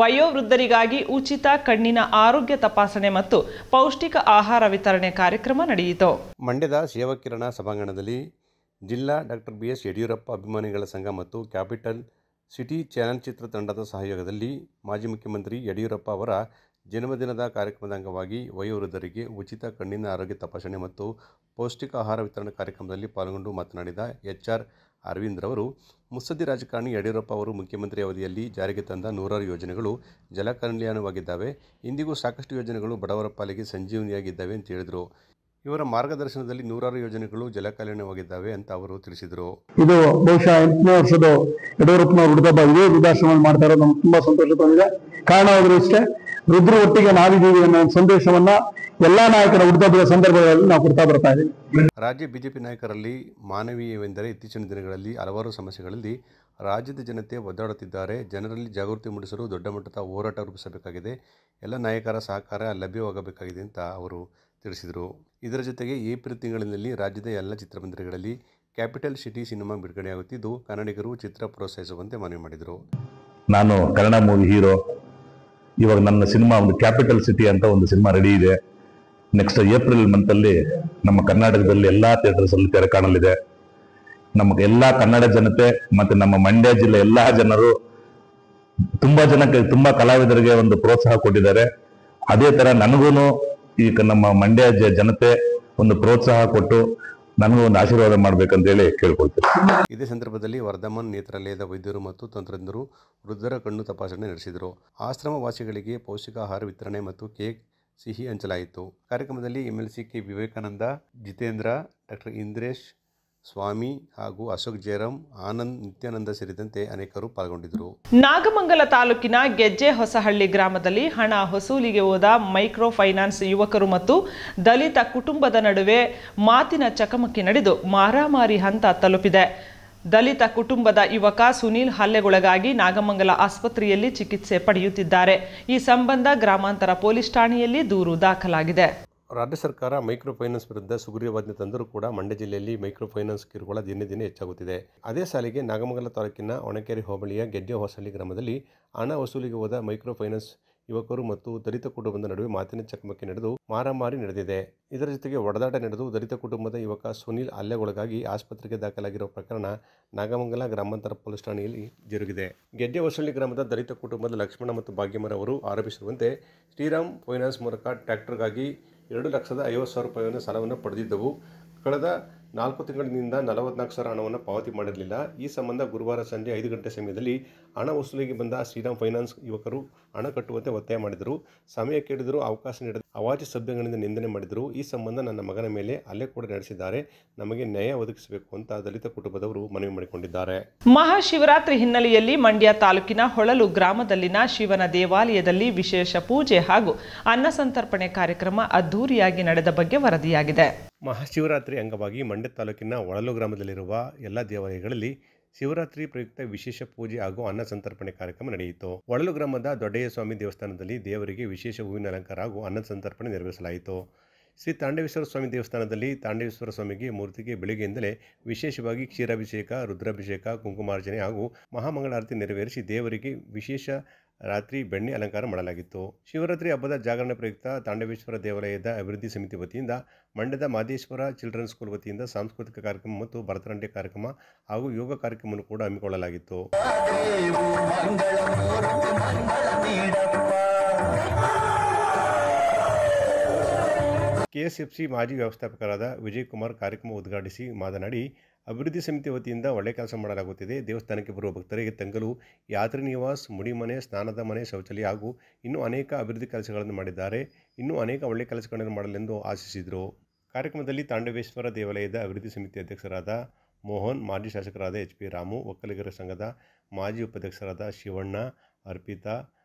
ವಯೋವೃದ್ಧರಿಗಾಗಿ ಉಚಿತ ಕಣ್ಣಿನ ಆರೋಗ್ಯ ತಪಾಸಣೆ ಮತ್ತು ಪೌಷ್ಟಿಕ ಆಹಾರ ವಿತರಣೆ ಕಾರ್ಯಕ್ರಮ ನಡೆಯಿತು. ಮಂಡ್ಯದ ಸೇವಾಕಿರಣ ಸಭಾಂಗಣದಲ್ಲಿ ಜಿಲ್ಲಾ ಡಾಕ್ಟರ್ BS ಯಡಿಯೂರಪ್ಪ ಅಭಿಮಾನಿಗಳ ಸಂಘ ಮತ್ತು ಕ್ಯಾಪಿಟಲ್ ಸಿಟಿ ಚಲನಚಿತ್ರ ತಂಡದ ಸಹಯೋಗದಲ್ಲಿ ಮಾಜಿ ಮುಖ್ಯಮಂತ್ರಿ ಯಡಿಯೂರಪ್ಪ ಅವರ ಜನ್ಮದಿನದ ಕಾರ್ಯಕ್ರಮದ ಅಂಗವಾಗಿ ವಯೋವೃದ್ಧರಿಗೆ ಉಚಿತ ಕಣ್ಣಿನ ಆರೋಗ್ಯ ತಪಾಸಣೆ ಮತ್ತು ಪೌಷ್ಟಿಕ ಆಹಾರ ವಿತರಣೆ ಕಾರ್ಯಕ್ರಮದಲ್ಲಿ ಪಾಲ್ಗೊಂಡು ಮಾತನಾಡಿದ HR ಅರವಿಂದ್ ರವರು, ಮುತ್ಸದ್ದಿ ರಾಜಕಾರಣಿ ಯಡಿಯೂರಪ್ಪ ಅವರು ಮುಖ್ಯಮಂತ್ರಿ ಅವಧಿಯಲ್ಲಿ ಜಾರಿಗೆ ತಂದ 100 ಯೋಜನೆಗಳು ಜಲಕಲ್ಯಾಣವಾಗಿದ್ದಾವೆ. ಇಂದಿಗೂ ಸಾಕಷ್ಟು ಯೋಜನೆಗಳು ಬಡವರ ಪಾಲಿಗೆ ಸಂಜೀವನಿಯಾಗಿದ್ದಾವೆ ಅಂತ ಹೇಳಿದರು. ಇವರ ಮಾರ್ಗದರ್ಶನದಲ್ಲಿ 100 ಯೋಜನೆಗಳು ಜಲಕಲ್ಯಾಣವಾಗಿದ್ದಾವೆ ಅಂತ ಅವರು ತಿಳಿಸಿದರು. ಇದು ಬಹುಶಃ 8ನೇ ವರ್ಷದ ಯಡಿಯೂರಪ್ಪನವರು ಹುಟ್ಟುಹಬ್ಬ ಇದೇ ವಿಧಾನಸಭೆ ಮಾಡ್ತಾ ಇರೋದು ನಮ್ಗೆ ತುಂಬಾ ಸಂತೋಷ ತಂದಿದೆ. ಕಾರಣವಾದರೂ ಇಷ್ಟೇ, ವೃದ್ಧರು ಒಟ್ಟಿಗೆ ನಾವಿದ್ದೀವಿ ಅನ್ನೋ ಸಂದೇಶವನ್ನ ಎಲ್ಲಾ ನಾಯಕರ ಹುಟ್ಟುಹಬ್ಬದ ಸಂದರ್ಭಗಳಲ್ಲಿ ನಾವು ಕೊಡ್ತಾ ಬರ್ತಾ ಇದ್ದೀವಿ. ರಾಜ್ಯ ಬಿಜೆಪಿ ನಾಯಕರಲ್ಲಿ ಮಾನವೀಯವೆಂದರೆ ಇತ್ತೀಚಿನ ದಿನಗಳಲ್ಲಿ ಹಲವಾರು ಸಮಸ್ಯೆಗಳಲ್ಲಿ ರಾಜ್ಯದ ಜನತೆ ಒದ್ದಾಡುತ್ತಿದ್ದಾರೆ. ಜನರಲ್ಲಿ ಜಾಗೃತಿ ಮೂಡಿಸಲು ದೊಡ್ಡ ಮಟ್ಟದ ಹೋರಾಟ ರೂಪಿಸಬೇಕಾಗಿದೆ. ಎಲ್ಲ ನಾಯಕರ ಸಹಕಾರ ಲಭ್ಯವಾಗಬೇಕಾಗಿದೆ ಅಂತ ಅವರು ತಿಳಿಸಿದರು. ಇದರ ಜೊತೆಗೆ ಏಪ್ರಿಲ್ ತಿಂಗಳಿನಲ್ಲಿ ರಾಜ್ಯದ ಎಲ್ಲ ಚಿತ್ರಮಂದಿರಗಳಲ್ಲಿ ಕ್ಯಾಪಿಟಲ್ ಸಿಟಿ ಸಿನಿಮಾ ಬಿಡುಗಡೆಯಾಗುತ್ತಿದ್ದು, ಕನ್ನಡಿಗರು ಚಿತ್ರ ಪ್ರೋತ್ಸಾಹಿಸುವಂತೆ ಮನವಿ ಮಾಡಿದರು. ನಾನು ಕನ್ನಡ ಮೂವಿ ಹೀರೋ. ಇವಾಗ ನನ್ನ ಸಿನಿಮಾ ಒಂದು ಕ್ಯಾಪಿಟಲ್ ಸಿಟಿ ಅಂತ ಒಂದು ಸಿನಿಮಾ ರೆಡಿ ಇದೆ. ನೆಕ್ಸ್ಟ್ ಏಪ್ರಿಲ್ ಮಂತಲ್ಲಿ ನಮ್ಮ ಕರ್ನಾಟಕದಲ್ಲಿ ಎಲ್ಲಾ ಥಿಯೇಟರ್ಸ್ ಅಲ್ಲಿ ತೆರೆ ಕಾಣಲಿದೆ. ನಮಗೆ ಎಲ್ಲಾ ಕನ್ನಡ ಜನತೆ ಮತ್ತೆ ನಮ್ಮ ಮಂಡ್ಯ ಜಿಲ್ಲೆ ಎಲ್ಲಾ ಜನರು ತುಂಬಾ ಕಲಾವಿದರಿಗೆ ಒಂದು ಪ್ರೋತ್ಸಾಹ ಕೊಟ್ಟಿದ್ದಾರೆ. ಅದೇ ತರ ನನಗೂನು ಈಗ ನಮ್ಮ ಮಂಡ್ಯ ಜನತೆ ಒಂದು ಪ್ರೋತ್ಸಾಹ ಕೊಟ್ಟು ನನಗೂ ಒಂದು ಆಶೀರ್ವಾದ ಮಾಡ್ಬೇಕಂತೇಳಿ ಕೇಳ್ಕೊಳ್ತೀನಿ. ಇದೇ ಸಂದರ್ಭದಲ್ಲಿ ವರ್ಧಮಾನ್ ನೇತ್ರಾಲಯದ ವೈದ್ಯರು ಮತ್ತು ತಂತ್ರಜ್ಞರು ವೃದ್ಧರ ಕಣ್ಣು ತಪಾಸಣೆ ನಡೆಸಿದರು. ಆಶ್ರಮ ವಾಸಿಗಳಿಗೆ ಪೌಷ್ಟಿಕಾಹಾರ ವಿತರಣೆ ಮತ್ತು ಕೇಕ್ ಸಿಹಿ ಹಂಚಲಾಯಿತು. ಕಾರ್ಯಕ್ರಮದಲ್ಲಿ MLC K Vivekananda, Jitendra, doctor Indresh, Swamy ಹಾಗೂ ಅಶೋಕ್ ಜಯರಾಮ್, ಆನಂದ್, ನಿತ್ಯಾನಂದ ಸೇರಿದಂತೆ ಅನೇಕರು ಪಾಲ್ಗೊಂಡಿದ್ದರು. ನಾಗಮಂಗಲ ತಾಲೂಕಿನ ಗೆಜ್ಜೆ ಹೊಸಹಳ್ಳಿ ಗ್ರಾಮದಲ್ಲಿ ಹಣ ವಸೂಲಿಗೆ ಹೋದ ಮೈಕ್ರೋ ಫೈನಾನ್ಸ್ ಯುವಕರು ಮತ್ತು ದಲಿತ ಕುಟುಂಬದ ನಡುವೆ ಮಾತಿನ ಚಕಮಕಿ ನಡೆದು ಮಾರಾಮಾರಿ ಹಂತ ತಲುಪಿದೆ. ದಲಿತ ಕುಟುಂಬದ ಯುವಕ ಸುನೀಲ್ ಹಲ್ಲೆಗೊಳಗಾಗಿ ನಾಗಮಂಗಲ ಆಸ್ಪತ್ರೆಯಲ್ಲಿ ಚಿಕಿತ್ಸೆ ಪಡೆಯುತ್ತಿದ್ದಾರೆ. ಈ ಸಂಬಂಧ ಗ್ರಾಮಾಂತರ ಪೊಲೀಸ್ ಠಾಣೆಯಲ್ಲಿ ದೂರು ದಾಖಲಾಗಿದೆ. ರಾಜ್ಯ ಸರ್ಕಾರ ಮೈಕ್ರೋ ಫೈನಾನ್ಸ್ ವಿರುದ್ಧ ಸುಗ್ರೀವಾಜ್ಞೆ ತಂದರೂ ಕೂಡ ಮಂಡ್ಯ ಜಿಲ್ಲೆಯಲ್ಲಿ ಮೈಕ್ರೋ ಫೈನಾನ್ಸ್ ಕಿರುಕುಳ ದಿನೇ ದಿನೇ ಹೆಚ್ಚಾಗುತ್ತಿದೆ. ಅದೇ ಸಾಲಿಗೆ ನಾಗಮಂಗಲ ತಾಲೂಕಿನ ಒಣಕೆರೆ ಹೋಬಳಿಯ ಗೆಜ್ಜೆ ಹೊಸಳ್ಳಿ ಗ್ರಾಮದಲ್ಲಿ ಹಣ ವಸೂಲಿಗೆ ಹೋದ ಮೈಕ್ರೋ ಫೈನಾನ್ಸ್ ಯುವಕರು ಮತ್ತು ದಲಿತ ಕುಟುಂಬದ ನಡುವೆ ಮಾತಿನ ಚಕಮಕಿ ನಡೆದು ಮಾರಾಮಾರಿ ನಡೆದಿದೆ. ಇದರ ಜೊತೆಗೆ ಒಡೆದಾಟ ನಡೆದು ದಲಿತ ಕುಟುಂಬದ ಯುವಕ ಸುನೀಲ್ ಹಲ್ಲೆಗೊಳಗಾಗಿ ಆಸ್ಪತ್ರೆಗೆ ದಾಖಲಾಗಿರುವ ಪ್ರಕರಣ ನಾಗಮಂಗಲ ಗ್ರಾಮಾಂತರ ಪೊಲೀಸ್ ಠಾಣೆಯಲ್ಲಿ ಜರುಗಿದೆ. ಗೆಜ್ಜೆ ಹೊಸಳ್ಳಿ ಗ್ರಾಮದ ದಲಿತ ಕುಟುಂಬದ ಲಕ್ಷ್ಮಣ ಮತ್ತು ಭಾಗ್ಯಮರ ಅವರು ಆರೋಪಿಸಿರುವಂತೆ ಶ್ರೀರಾಮ್ ಫೈನಾನ್ಸ್ ಮೂಲಕ ಟ್ರ್ಯಾಕ್ಟರ್ಗಾಗಿ 2,50,000 ರೂಪಾಯಿಯನ್ನು ಸಾಲವನ್ನು ಪಡೆದಿದ್ದವು. ಕಳೆದ 4 ತಿಂಗಳಿನಿಂದ 44,000 ಹಣವನ್ನು ಪಾವತಿ ಮಾಡಿರಲಿಲ್ಲ. ಈ ಸಂಬಂಧ ಗುರುವಾರ ಸಂಜೆ 5 ಗಂಟೆ ಸಮಯದಲ್ಲಿ ಹಣ ವಸೂಲಿಗೆ ಬಂದ ಶ್ರೀರಾಮ್ ಫೈನಾನ್ಸ್ ಯುವಕರು ಹಣ ಕಟ್ಟುವಂತೆ ಒತ್ತಾಯ ಮಾಡಿದರು. ಸಮಯ ಕೇಳಿದರೂ ಅವಕಾಶ ನೀಡದೆ ಅವಾಚ್ಯ ಶಬ್ದಗಳಿಂದ ನಿಂದನೆ ಮಾಡಿದರು. ಈ ಸಂಬಂಧ ನನ್ನ ಮಗನ ಮೇಲೆ ಹಲ್ಲೆ ಕೂಡ ನಡೆಸಿದ್ದಾರೆ. ನಮಗೆ ನ್ಯಾಯ ಒದಗಿಸಬೇಕು ಅಂತ ದಲಿತ ಕುಟುಂಬದವರು ಮನವಿ ಮಾಡಿಕೊಂಡಿದ್ದಾರೆ. ಮಹಾಶಿವರಾತ್ರಿ ಹಿನ್ನೆಲೆಯಲ್ಲಿ ಮಂಡ್ಯ ತಾಲೂಕಿನ ಹೊಳಲು ಗ್ರಾಮದಲ್ಲಿನ ಶಿವನ ದೇವಾಲಯದಲ್ಲಿ ವಿಶೇಷ ಪೂಜೆ ಹಾಗೂ ಅನ್ನ ಸಂತರ್ಪಣೆ ಕಾರ್ಯಕ್ರಮ ಅದ್ದೂರಿಯಾಗಿ ನಡೆದ ಬಗ್ಗೆ ವರದಿಯಾಗಿದೆ. ಮಹಾಶಿವರಾತ್ರಿ ಅಂಗವಾಗಿ ಮಂಡ್ಯ ತಾಲೂಕಿನ ಹೊಳಲು ಗ್ರಾಮದಲ್ಲಿರುವ ಎಲ್ಲ ದೇವಾಲಯಗಳಲ್ಲಿ ಶಿವರಾತ್ರಿ ಪ್ರಯುಕ್ತ ವಿಶೇಷ ಪೂಜೆ ಹಾಗೂ ಅನ್ನ ಸಂತರ್ಪಣೆ ಕಾರ್ಯಕ್ರಮ ನಡೆಯಿತು. ಹೊಳಲು ಗ್ರಾಮದ ದೊಡ್ಡಯ್ಯ ಸ್ವಾಮಿ ದೇವಸ್ಥಾನದಲ್ಲಿ ದೇವರಿಗೆ ವಿಶೇಷ ಹೂವಿನ ಅಲಂಕಾರ ಹಾಗೂ ಅನ್ನ ಸಂತರ್ಪಣೆ ನೆರವೇರಿಸಲಾಯಿತು. ಶ್ರೀ ತಾಂಡವೇಶ್ವರ ಸ್ವಾಮಿ ದೇವಸ್ಥಾನದಲ್ಲಿ ತಾಂಡವೇಶ್ವರ ಸ್ವಾಮಿಗೆ ಮೂರ್ತಿಗೆ ಬೆಳಗ್ಗೆಯಿಂದಲೇ ವಿಶೇಷವಾಗಿ ಕ್ಷೀರಾಭಿಷೇಕ, ರುದ್ರಾಭಿಷೇಕ, ಕುಂಕುಮಾರ್ಚನೆ ಹಾಗೂ ಮಹಾಮಂಗಳಾರತಿ ನೆರವೇರಿಸಿ ದೇವರಿಗೆ ವಿಶೇಷ ರಾತ್ರಿ ಬೆಣ್ಣೆ ಅಲಂಕಾರ ಮಾಡಲಾಗಿತ್ತು. ಶಿವರಾತ್ರಿ ಹಬ್ಬದ ಜಾಗರಣೆ ಪ್ರಯುಕ್ತ ತಾಂಡವೇಶ್ವರ ದೇವಾಲಯದ ಅಭಿವೃದ್ಧಿ ಸಮಿತಿ ವತಿಯಿಂದ ಮಂಡ್ಯದ ಮಾದೇಶ್ವರ ಚಿಲ್ಡ್ರನ್ ಸ್ಕೂಲ್ ವತಿಯಿಂದ ಸಾಂಸ್ಕೃತಿಕ ಕಾರ್ಯಕ್ರಮ ಮತ್ತು ಭರತನಾಟ್ಯ ಕಾರ್ಯಕ್ರಮ ಹಾಗೂ ಯೋಗ ಕಾರ್ಯಕ್ರಮವನ್ನು ಕೂಡ ಹಮ್ಮಿಕೊಳ್ಳಲಾಗಿತ್ತು. KSFC ಮಾಜಿ ವ್ಯವಸ್ಥಾಪಕರಾದ ವಿಜಯ್ ಕುಮಾರ್ ಕಾರ್ಯಕ್ರಮ ಉದ್ಘಾಟಿಸಿ ಮಾತನಾಡಿ, ಅಭಿವೃದ್ಧಿ ಸಮಿತಿ ವತಿಯಿಂದ ಒಳ್ಳೆ ಕೆಲಸ ಮಾಡಲಾಗುತ್ತಿದೆ. ದೇವಸ್ಥಾನಕ್ಕೆ ಬರುವ ಭಕ್ತರಿಗೆ ತಂಗಲು ಯಾತ್ರಿ ನಿವಾಸ್, ಮುಡಿಮನೆ, ಸ್ನಾನದ ಮನೆ, ಶೌಚಾಲಯ ಹಾಗೂ ಇನ್ನೂ ಅನೇಕ ಅಭಿವೃದ್ಧಿ ಕೆಲಸಗಳನ್ನು ಮಾಡಿದ್ದಾರೆ. ಇನ್ನೂ ಅನೇಕ ಒಳ್ಳೆಯ ಕೆಲಸಗಳನ್ನು ಮಾಡಲೆಂದು ಆಶಿಸಿದರು. ಕಾರ್ಯಕ್ರಮದಲ್ಲಿ ತಾಂಡವೇಶ್ವರ ದೇವಾಲಯದ ಅಭಿವೃದ್ಧಿ ಸಮಿತಿ ಅಧ್ಯಕ್ಷರಾದ ಮೋಹನ್, ಮಾಜಿ ಶಾಸಕರಾದ HP ರಾಮು, ಒಕ್ಕಲಿಗರ ಸಂಘದ ಮಾಜಿ ಉಪಾಧ್ಯಕ್ಷರಾದ ಶಿವಣ್ಣ, ಅರ್ಪಿತಾ,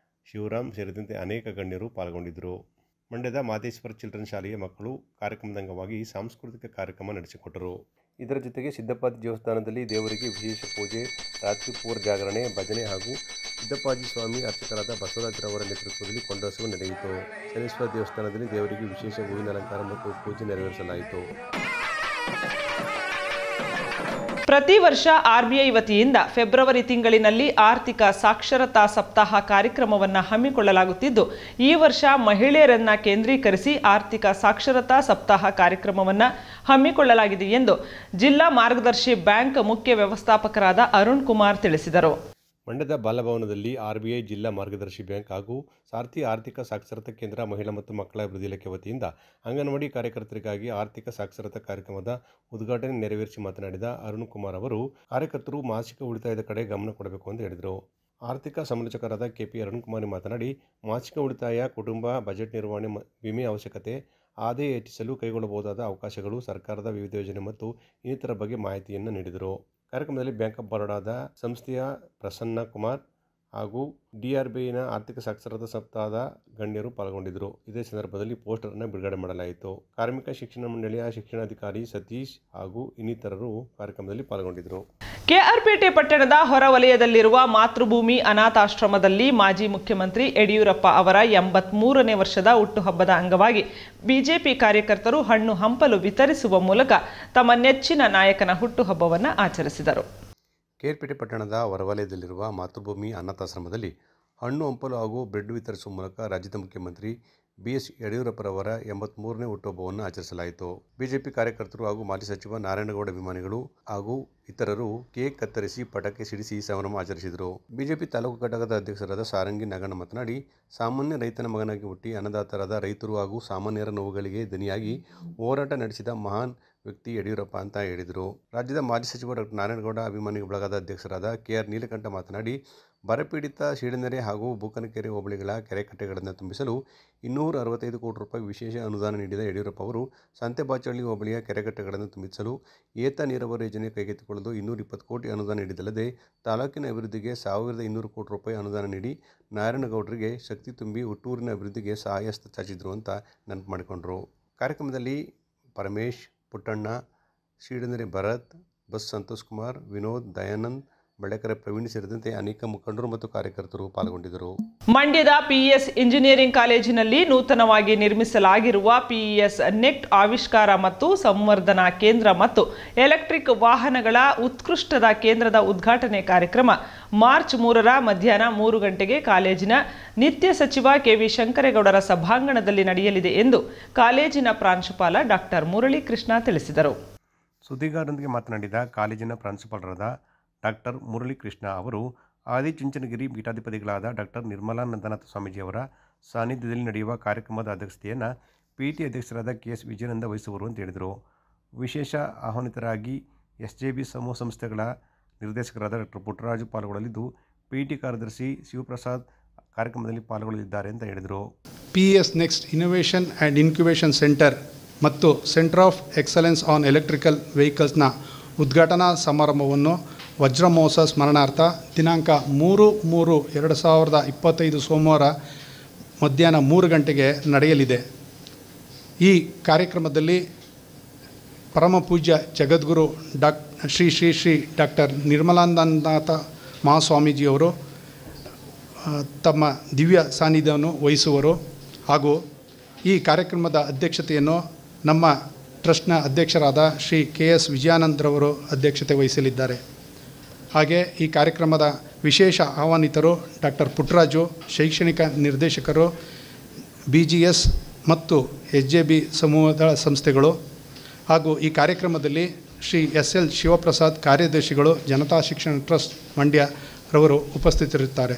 ಶಿವರಾಮ್ ಸೇರಿದಂತೆ ಅನೇಕ ಗಣ್ಯರು ಪಾಲ್ಗೊಂಡಿದ್ದರು. ಮಂಡ್ಯದ ಮಾದೇಶ್ವರ ಚಿಲ್ಡ್ರನ್ ಶಾಲೆಯ ಮಕ್ಕಳು ಕಾರ್ಯಕ್ರಮದ ಅಂಗವಾಗಿ ಸಾಂಸ್ಕೃತಿಕ ಕಾರ್ಯಕ್ರಮ ನಡೆಸಿಕೊಟ್ಟರು. ಇದರ ಜೊತೆಗೆ ಸಿದ್ದಪ್ಪಾಜಿ ದೇವಸ್ಥಾನದಲ್ಲಿ ದೇವರಿಗೆ ವಿಶೇಷ ಪೂಜೆ, ರಾತ್ರಿ ಪೂರ ಜಾಗರಣೆ, ಭಜನೆ ಹಾಗೂ ಸಿದ್ದಪ್ಪಾಜಿ ಸ್ವಾಮಿ ಅರ್ಚಕರಾದ ಬಸವರಾಜರವರ ನೇತೃತ್ವದಲ್ಲಿ ಕೊಂಡೋತ್ಸವ ನಡೆಯಿತು. ಶನೇಶ್ವರ ದೇವಸ್ಥಾನದಲ್ಲಿ ದೇವರಿಗೆ ವಿಶೇಷ ಹೂವಿನ ಅಲಂಕಾರ ಮತ್ತು ಪೂಜೆ ನೆರವೇರಿಸಲಾಯಿತು. ಪ್ರತಿ ವರ್ಷ RBI ವತಿಯಿಂದ ಫೆಬ್ರವರಿ ತಿಂಗಳಿನಲ್ಲಿ ಆರ್ಥಿಕ ಸಾಕ್ಷರತಾ ಸಪ್ತಾಹ ಕಾರ್ಯಕ್ರಮವನ್ನು ಹಮ್ಮಿಕೊಳ್ಳಲಾಗುತ್ತಿದ್ದು, ಈ ವರ್ಷ ಮಹಿಳೆಯರನ್ನ ಕೇಂದ್ರೀಕರಿಸಿ ಆರ್ಥಿಕ ಸಾಕ್ಷರತಾ ಸಪ್ತಾಹ ಕಾರ್ಯಕ್ರಮವನ್ನು ಹಮ್ಮಿಕೊಳ್ಳಲಾಗಿದೆ ಎಂದು ಜಿಲ್ಲಾ ಮಾರ್ಗದರ್ಶಿ ಬ್ಯಾಂಕ್ ಮುಖ್ಯ ವ್ಯವಸ್ಥಾಪಕರಾದ ಅರುಣ್ ಕುಮಾರ್ ತಿಳಿಸಿದರು. ಮಂಡ್ಯದ ಬಾಲಭವನದಲ್ಲಿ RBI ಜಿಲ್ಲಾ ಮಾರ್ಗದರ್ಶಿ ಬ್ಯಾಂಕ್ ಹಾಗೂ ಸಾರ್ಥಿ ಆರ್ಥಿಕ ಸಾಕ್ಷರತಾ ಕೇಂದ್ರ ಮಹಿಳಾ ಮತ್ತು ಮಕ್ಕಳ ಅಭಿವೃದ್ಧಿ ಇಲಾಖೆ ವತಿಯಿಂದ ಅಂಗನವಾಡಿ ಕಾರ್ಯಕರ್ತರಿಗಾಗಿ ಆರ್ಥಿಕ ಸಾಕ್ಷರತಾ ಕಾರ್ಯಕ್ರಮದ ಉದ್ಘಾಟನೆ ನೆರವೇರಿಸಿ ಮಾತನಾಡಿದ ಅರುಣ್ ಕುಮಾರ್ ಅವರು, ಕಾರ್ಯಕರ್ತರು ಮಾಸಿಕ ಉಳಿತಾಯದ ಕಡೆ ಗಮನ ಕೊಡಬೇಕು ಎಂದು ಹೇಳಿದರು. ಆರ್ಥಿಕ ಸಮಾಲೋಚಕರಾದ KP ಅರುಣ್ ಕುಮಾರ್ ಮಾತನಾಡಿ, ಮಾಸಿಕ ಉಳಿತಾಯ, ಕುಟುಂಬ ಬಜೆಟ್ ನಿರ್ವಹಣೆ, ವಿಮೆ ಅವಶ್ಯಕತೆ, ಆದಾಯ ಹೆಚ್ಚಿಸಲು ಕೈಗೊಳ್ಳಬಹುದಾದ ಅವಕಾಶಗಳು, ಸರ್ಕಾರದ ವಿವಿಧ ಯೋಜನೆ ಮತ್ತು ಇನ್ನಿತರ ಬಗ್ಗೆ ಮಾಹಿತಿಯನ್ನು ನೀಡಿದರು. ಕಾರ್ಯಕ್ರಮದಲ್ಲಿ ಬ್ಯಾಂಕ್ ಆಫ್ ಬರೋಡಾದ ಸಂಸ್ಥೆಯ ಪ್ರಸನ್ನ ಕುಮಾರ್ ಹಾಗೂ DRBIನ ಆರ್ಥಿಕ ಸಾಕ್ಷರತಾ ಸಪ್ತಾಹದ ಗಣ್ಯರು ಪಾಲ್ಗೊಂಡಿದ್ದರು. ಇದೇ ಸಂದರ್ಭದಲ್ಲಿ ಪೋಸ್ಟರ್ ಅನ್ನು ಬಿಡುಗಡೆ ಮಾಡಲಾಯಿತು. ಕಾರ್ಮಿಕ ಶಿಕ್ಷಣ ಮಂಡಳಿಯ ಶಿಕ್ಷಣಾಧಿಕಾರಿ ಸತೀಶ್ ಹಾಗೂ ಇನ್ನಿತರರು ಕಾರ್ಯಕ್ರಮದಲ್ಲಿ ಪಾಲ್ಗೊಂಡಿದ್ದರು. ಕೆಆರ್ಪೇಟೆ ಪಟ್ಟಣದ ಹೊರವಲಯದಲ್ಲಿರುವ ಮಾತೃಭೂಮಿ ಅನಾಥಾಶ್ರಮದಲ್ಲಿ ಮಾಜಿ ಮುಖ್ಯಮಂತ್ರಿ ಯಡಿಯೂರಪ್ಪ ಅವರ 83ನೇ ವರ್ಷದ ಹುಟ್ಟುಹಬ್ಬದ ಅಂಗವಾಗಿ ಬಿಜೆಪಿ ಕಾರ್ಯಕರ್ತರು ಹಣ್ಣು ಹಂಪಲು ವಿತರಿಸುವ ಮೂಲಕ ತಮ್ಮ ನೆಚ್ಚಿನ ನಾಯಕನ ಹುಟ್ಟುಹಬ್ಬವನ್ನು ಆಚರಿಸಿದರು. ಕೆಆರ್ಪೇಟೆ ಪಟ್ಟಣದ ಹೊರವಲಯದಲ್ಲಿರುವ ಮಾತೃಭೂಮಿ ಅನಾಥಾಶ್ರಮದಲ್ಲಿ ಹಣ್ಣು ಹಂಪಲು ಹಾಗೂ ಬ್ರೆಡ್ ವಿತರಿಸುವ ಮೂಲಕ ರಾಜ್ಯದ ಮುಖ್ಯಮಂತ್ರಿ ಬಿಎಸ್ ಯಡಿಯೂರಪ್ಪರವರ 83ನೇ ಹುಟ್ಟುಹಬ್ಬವನ್ನು ಆಚರಿಸಲಾಯಿತು. ಬಿಜೆಪಿ ಕಾರ್ಯಕರ್ತರು ಹಾಗೂ ಮಾಜಿ ಸಚಿವ ನಾರಾಯಣಗೌಡ ಅಭಿಮಾನಿಗಳು ಹಾಗೂ ಇತರರು ಕೇಕ್ ಕತ್ತರಿಸಿ ಪಟಾಕಿ ಸಿಡಿಸಿ ಸಂಭ್ರಮ ಆಚರಿಸಿದರು. ಬಿಜೆಪಿ ತಾಲೂಕು ಘಟಕದ ಅಧ್ಯಕ್ಷರಾದ ಸಾರಂಗಿ ನಾಗಣ್ಣ ಮಾತನಾಡಿ, ಸಾಮಾನ್ಯ ರೈತನ ಮಗನಾಗಿ ಹುಟ್ಟಿ ಅನ್ನದಾತರಾದ ರೈತರು ಹಾಗೂ ಸಾಮಾನ್ಯರ ನೋವುಗಳಿಗೆ ದನಿಯಾಗಿ ಹೋರಾಟ ನಡೆಸಿದ ಮಹಾನ್ ವ್ಯಕ್ತಿ ಯಡಿಯೂರಪ್ಪ ಅಂತ ಹೇಳಿದರು. ರಾಜ್ಯದ ಮಾಜಿ ಸಚಿವ ಡಾಕ್ಟರ್ ನಾರಾಯಣಗೌಡ ಅಭಿಮಾನಿ ಬಳಗದ ಅಧ್ಯಕ್ಷರಾದ ಕೆಆರ್ ನೀಲಕಂಠ ಮಾತನಾಡಿ, ಬರಪೀಡಿತ ಶೀಡನೆರೆ ಹಾಗೂ ಬೂಕನಕೆರೆ ಹೋಬಳಿಗಳ ಕೆರೆಕಟ್ಟೆಗಳನ್ನು ತುಂಬಿಸಲು 265 ಕೋಟಿ ರೂಪಾಯಿ ವಿಶೇಷ ಅನುದಾನ ನೀಡಿದ ಯಡಿಯೂರಪ್ಪ ಅವರು ಸಂತೆಬಾಚಹಳ್ಳಿ ಹೋಬಳಿಯ ಕೆರೆಕಟ್ಟೆಗಳನ್ನು ತುಂಬಿಸಲು ಏತ ನೀರಾವರಿ ಯೋಜನೆ ಕೈಗೆತ್ತಿಕೊಳ್ಳಲು 220 ಕೋಟಿ ಅನುದಾನ ನೀಡಿದಲ್ಲದೆ ತಾಲೂಕಿನ ಅಭಿವೃದ್ಧಿಗೆ 1200 ಕೋಟಿ ರೂಪಾಯಿ ಅನುದಾನ ನೀಡಿ ನಾರಾಯಣಗೌಡರಿಗೆ ಶಕ್ತಿ ತುಂಬಿ ಹುಟ್ಟೂರಿನ ಅಭಿವೃದ್ಧಿಗೆ ಸಹಾಯ ಹಸ್ತ ಚಾಚಿದ್ರು ಅಂತ ನೆನಪು ಮಾಡಿಕೊಂಡರು. ಕಾರ್ಯಕ್ರಮದಲ್ಲಿ ಪರಮೇಶ್, ಪುಟ್ಟಣ್ಣ, ಶೀಡನೆರೆ ಭರತ್, ಬಸ್ ಸಂತೋಷ್ ಕುಮಾರ್, ವಿನೋದ್, ದಯಾನಂದ್, ಬೆಳಕೆರೆ ಪ್ರವೀಣ್ ಸೇರಿದಂತೆ ಅನೇಕ ಮುಖಂಡರು ಮತ್ತು ಕಾರ್ಯಕರ್ತರು ಪಾಲ್ಗೊಂಡಿದ್ದರು. ಮಂಡ್ಯದ ಪಿಇಎಸ್ ಇಂಜಿನಿಯರಿಂಗ್ ಕಾಲೇಜಿನಲ್ಲಿ ನೂತನವಾಗಿ ನಿರ್ಮಿಸಲಾಗಿರುವ ಪಿಇಎಸ್ ನೆಕ್ಟ್ ಆವಿಷ್ಕಾರ ಮತ್ತು ಸಂವರ್ಧನಾ ಕೇಂದ್ರ ಮತ್ತು ಎಲೆಕ್ಟ್ರಿಕ್ ವಾಹನಗಳ ಉತ್ಕೃಷ್ಟದ ಕೇಂದ್ರದ ಉದ್ಘಾಟನೆ ಕಾರ್ಯಕ್ರಮ ಮಾರ್ಚ್ 3ರ ಮಧ್ಯಾಹ್ನ 3 ಗಂಟೆಗೆ ಕಾಲೇಜಿನ ನಿತ್ಯ ಸಚಿವ ಕೆವಿ ಶಂಕರೇಗೌಡರ ಸಭಾಂಗಣದಲ್ಲಿ ನಡೆಯಲಿದೆ ಎಂದು ಕಾಲೇಜಿನ ಪ್ರಾಂಶುಪಾಲ ಡಾಕ್ಟರ್ ಮುರಳಿ ಕೃಷ್ಣ ತಿಳಿಸಿದರು. ಸುದ್ದಿಗಾರರೊಂದಿಗೆ ಮಾತನಾಡಿದ ಕಾಲೇಜಿನ ಪ್ರಾಂಶುಪಾಲರಾದ ಡಾಕ್ಟರ್ ಮುರಳಿ ಕೃಷ್ಣ ಅವರು ಆದಿಚುಂಚನಗಿರಿ ಪೀಠಾಧಿಪತಿಗಳಾದ ಡಾಕ್ಟರ್ ನಿರ್ಮಲಾನಂದನಾಥ ಸ್ವಾಮೀಜಿಯವರ ಸಾನ್ನಿಧ್ಯದಲ್ಲಿ ನಡೆಯುವ ಕಾರ್ಯಕ್ರಮದ ಅಧ್ಯಕ್ಷತೆಯನ್ನು ಪಿಟಿ ಅಧ್ಯಕ್ಷರಾದ ಕೆಎಸ್ ವಿಜಯಾನಂದ ವಹಿಸುವರು ಅಂತ ಹೇಳಿದರು. ವಿಶೇಷ ಆಹ್ವಾನಿತರಾಗಿ ಎಸ್ಜೆಬಿ ಸಮೂಹ ಸಂಸ್ಥೆಗಳ ನಿರ್ದೇಶಕರಾದ ಡಾಕ್ಟರ್ ಪುಟ್ಟರಾಜು ಪಾಲ್ಗೊಳ್ಳಲಿದ್ದು, ಪಿಟಿ ಕಾರ್ಯದರ್ಶಿ ಶಿವಪ್ರಸಾದ್ ಕಾರ್ಯಕ್ರಮದಲ್ಲಿ ಪಾಲ್ಗೊಳ್ಳಲಿದ್ದಾರೆ ಅಂತ ಹೇಳಿದರು. PES next innovation and incubation centre ಮತ್ತು centre of excellence on electrical ವೆಹಿಕಲ್ಸ್ನ ಉದ್ಘಾಟನಾ ಸಮಾರಂಭವನ್ನು ವಜ್ರಮಹೋತ್ಸವ ಸ್ಮರಣಾರ್ಥ ದಿನಾಂಕ 3/3/2025 ಸೋಮವಾರ ಮಧ್ಯಾಹ್ನ 3 ಗಂಟೆಗೆ ನಡೆಯಲಿದೆ. ಈ ಕಾರ್ಯಕ್ರಮದಲ್ಲಿ ಪರಮ ಪೂಜ್ಯ ಜಗದ್ಗುರು ಶ್ರೀ ಡಾಕ್ಟರ್ ನಿರ್ಮಲಾನಂದನಾಥ ಮಹಾಸ್ವಾಮೀಜಿಯವರು ತಮ್ಮ ದಿವ್ಯ ಸಾನ್ನಿಧ್ಯವನ್ನು ವಹಿಸುವರು ಹಾಗೂ ಈ ಕಾರ್ಯಕ್ರಮದ ಅಧ್ಯಕ್ಷತೆಯನ್ನು ನಮ್ಮ ಟ್ರಸ್ಟ್ನ ಅಧ್ಯಕ್ಷರಾದ ಶ್ರೀ ಕೆಎಸ್ ವಿಜಯಾನಂದ್ರವರು ಅಧ್ಯಕ್ಷತೆ ವಹಿಸಲಿದ್ದಾರೆ. ಹಾಗೆ ಈ ಕಾರ್ಯಕ್ರಮದ ವಿಶೇಷ ಆಹ್ವಾನಿತರು ಡಾಕ್ಟರ್ ಪುಟ್ಟರಾಜು, ಶೈಕ್ಷಣಿಕ ನಿರ್ದೇಶಕರು, BGS ಮತ್ತು SJB ಸಮೂಹದ ಸಂಸ್ಥೆಗಳು ಹಾಗೂ ಈ ಕಾರ್ಯಕ್ರಮದಲ್ಲಿ ಶ್ರೀ SL ಶಿವಪ್ರಸಾದ್ ಕಾರ್ಯದರ್ಶಿಗಳು, ಜನತಾ ಶಿಕ್ಷಣ ಟ್ರಸ್ಟ್ ಮಂಡ್ಯರವರು ಉಪಸ್ಥಿತರಿರುತ್ತಾರೆ.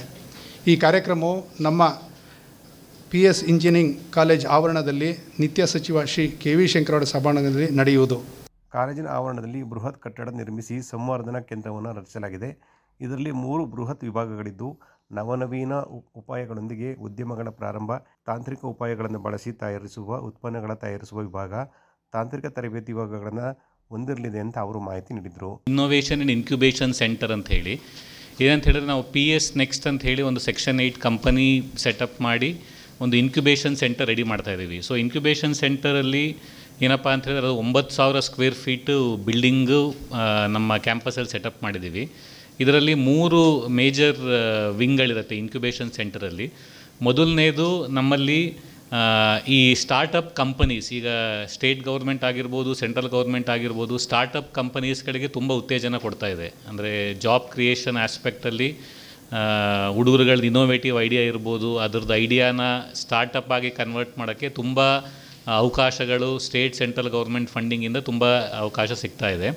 ಈ ಕಾರ್ಯಕ್ರಮವು ನಮ್ಮ PS ಇಂಜಿನಿಯರಿಂಗ್ ಕಾಲೇಜ್ ಆವರಣದಲ್ಲಿ ನಿತ್ಯ ಸಚಿವ ಶ್ರೀ KV ಶಂಕರಗೌಡ ಸಭಾಂಗಣದಲ್ಲಿ ನಡೆಯುವುದು. ಕಾಲೇಜಿನ ಆವರಣದಲ್ಲಿ ಬೃಹತ್ ಕಟ್ಟಡ ನಿರ್ಮಿಸಿ ಸಂವರ್ಧನಾ ಕೇಂದ್ರವನ್ನು ರಚಿಸಲಾಗಿದೆ. ಇದರಲ್ಲಿ 3 ಬೃಹತ್ ವಿಭಾಗಗಳಿದ್ದು, ನವನವೀನ ಉಪಾಯಗಳೊಂದಿಗೆ ಉದ್ಯಮಗಳ ಪ್ರಾರಂಭ, ತಾಂತ್ರಿಕ ಉಪಾಯಗಳನ್ನು ಬಳಸಿ ತಯಾರಿಸುವ ಉತ್ಪನ್ನಗಳ ತಯಾರಿಸುವ ವಿಭಾಗ, ತಾಂತ್ರಿಕ ತರಬೇತಿ ವಿಭಾಗಗಳನ್ನು ಹೊಂದಿರಲಿದೆ ಅಂತ ಅವರು ಮಾಹಿತಿ ನೀಡಿದರು. ಇನ್ನೋವೇಷನ್ ಆ್ಯಂಡ್ ಇನ್ಕ್ಯುಬೇಷನ್ ಸೆಂಟರ್ ಅಂತ ಹೇಳಿ ಏನಂತ ಹೇಳಿದ್ರೆ, ನಾವು PS ನೆಕ್ಸ್ಟ್ ಅಂತ ಹೇಳಿ ಒಂದು ಸೆಕ್ಷನ್ 8 ಕಂಪನಿ ಸೆಟಪ್ ಮಾಡಿ ಒಂದು ಇನ್ಕ್ಯುಬೇಷನ್ ಸೆಂಟರ್ ರೆಡಿ ಮಾಡ್ತಾ ಇದ್ದೀವಿ. ಸೊ ಇನ್ಕ್ಯುಬೇಷನ್ ಸೆಂಟರಲ್ಲಿ ಏನಪ್ಪ ಅಂತ ಹೇಳಿದ್ರೆ, ಅದು 9,000 ಸ್ಕ್ವೇರ್ ಫೀಟು ಬಿಲ್ಡಿಂಗು ನಮ್ಮ ಕ್ಯಾಂಪಸಲ್ಲಿ ಸೆಟಪ್ ಮಾಡಿದ್ದೀವಿ. ಇದರಲ್ಲಿ 3 ಮೇಜರ್ ವಿಂಗ್ಗಳಿರುತ್ತೆ ಇನ್ಕ್ಯುಬೇಷನ್ ಸೆಂಟರಲ್ಲಿ. ಮೊದಲನೇದು ನಮ್ಮಲ್ಲಿ ಈ ಸ್ಟಾರ್ಟಪ್ ಕಂಪನೀಸ್, ಈಗ ಸ್ಟೇಟ್ ಗೌರ್ಮೆಂಟ್ ಆಗಿರ್ಬೋದು, ಸೆಂಟ್ರಲ್ ಗೌರ್ಮೆಂಟ್ ಆಗಿರ್ಬೋದು, ಸ್ಟಾರ್ಟಪ್ ಕಂಪನೀಸ್ಗಳಿಗೆ ತುಂಬ ಉತ್ತೇಜನ ಕೊಡ್ತಾ ಇದೆ. ಅಂದರೆ ಜಾಬ್ ಕ್ರಿಯೇಷನ್ ಆಸ್ಪೆಕ್ಟಲ್ಲಿ ಹುಡುಗರುಗಳದ್ದು ಇನೋವೇಟಿವ್ ಐಡಿಯಾ ಇರ್ಬೋದು, ಅದರದ್ದು ಐಡಿಯಾನ ಸ್ಟಾರ್ಟಪ್ ಆಗಿ ಕನ್ವರ್ಟ್ ಮಾಡೋಕ್ಕೆ ತುಂಬ ಅವಕಾಶಗಳು ಸ್ಟೇಟ್ ಸೆಂಟ್ರಲ್ ಗೌರ್ಮೆಂಟ್ ಫಂಡಿಂಗಿಂದ ತುಂಬ ಅವಕಾಶ ಸಿಗ್ತಾ ಇದೆ.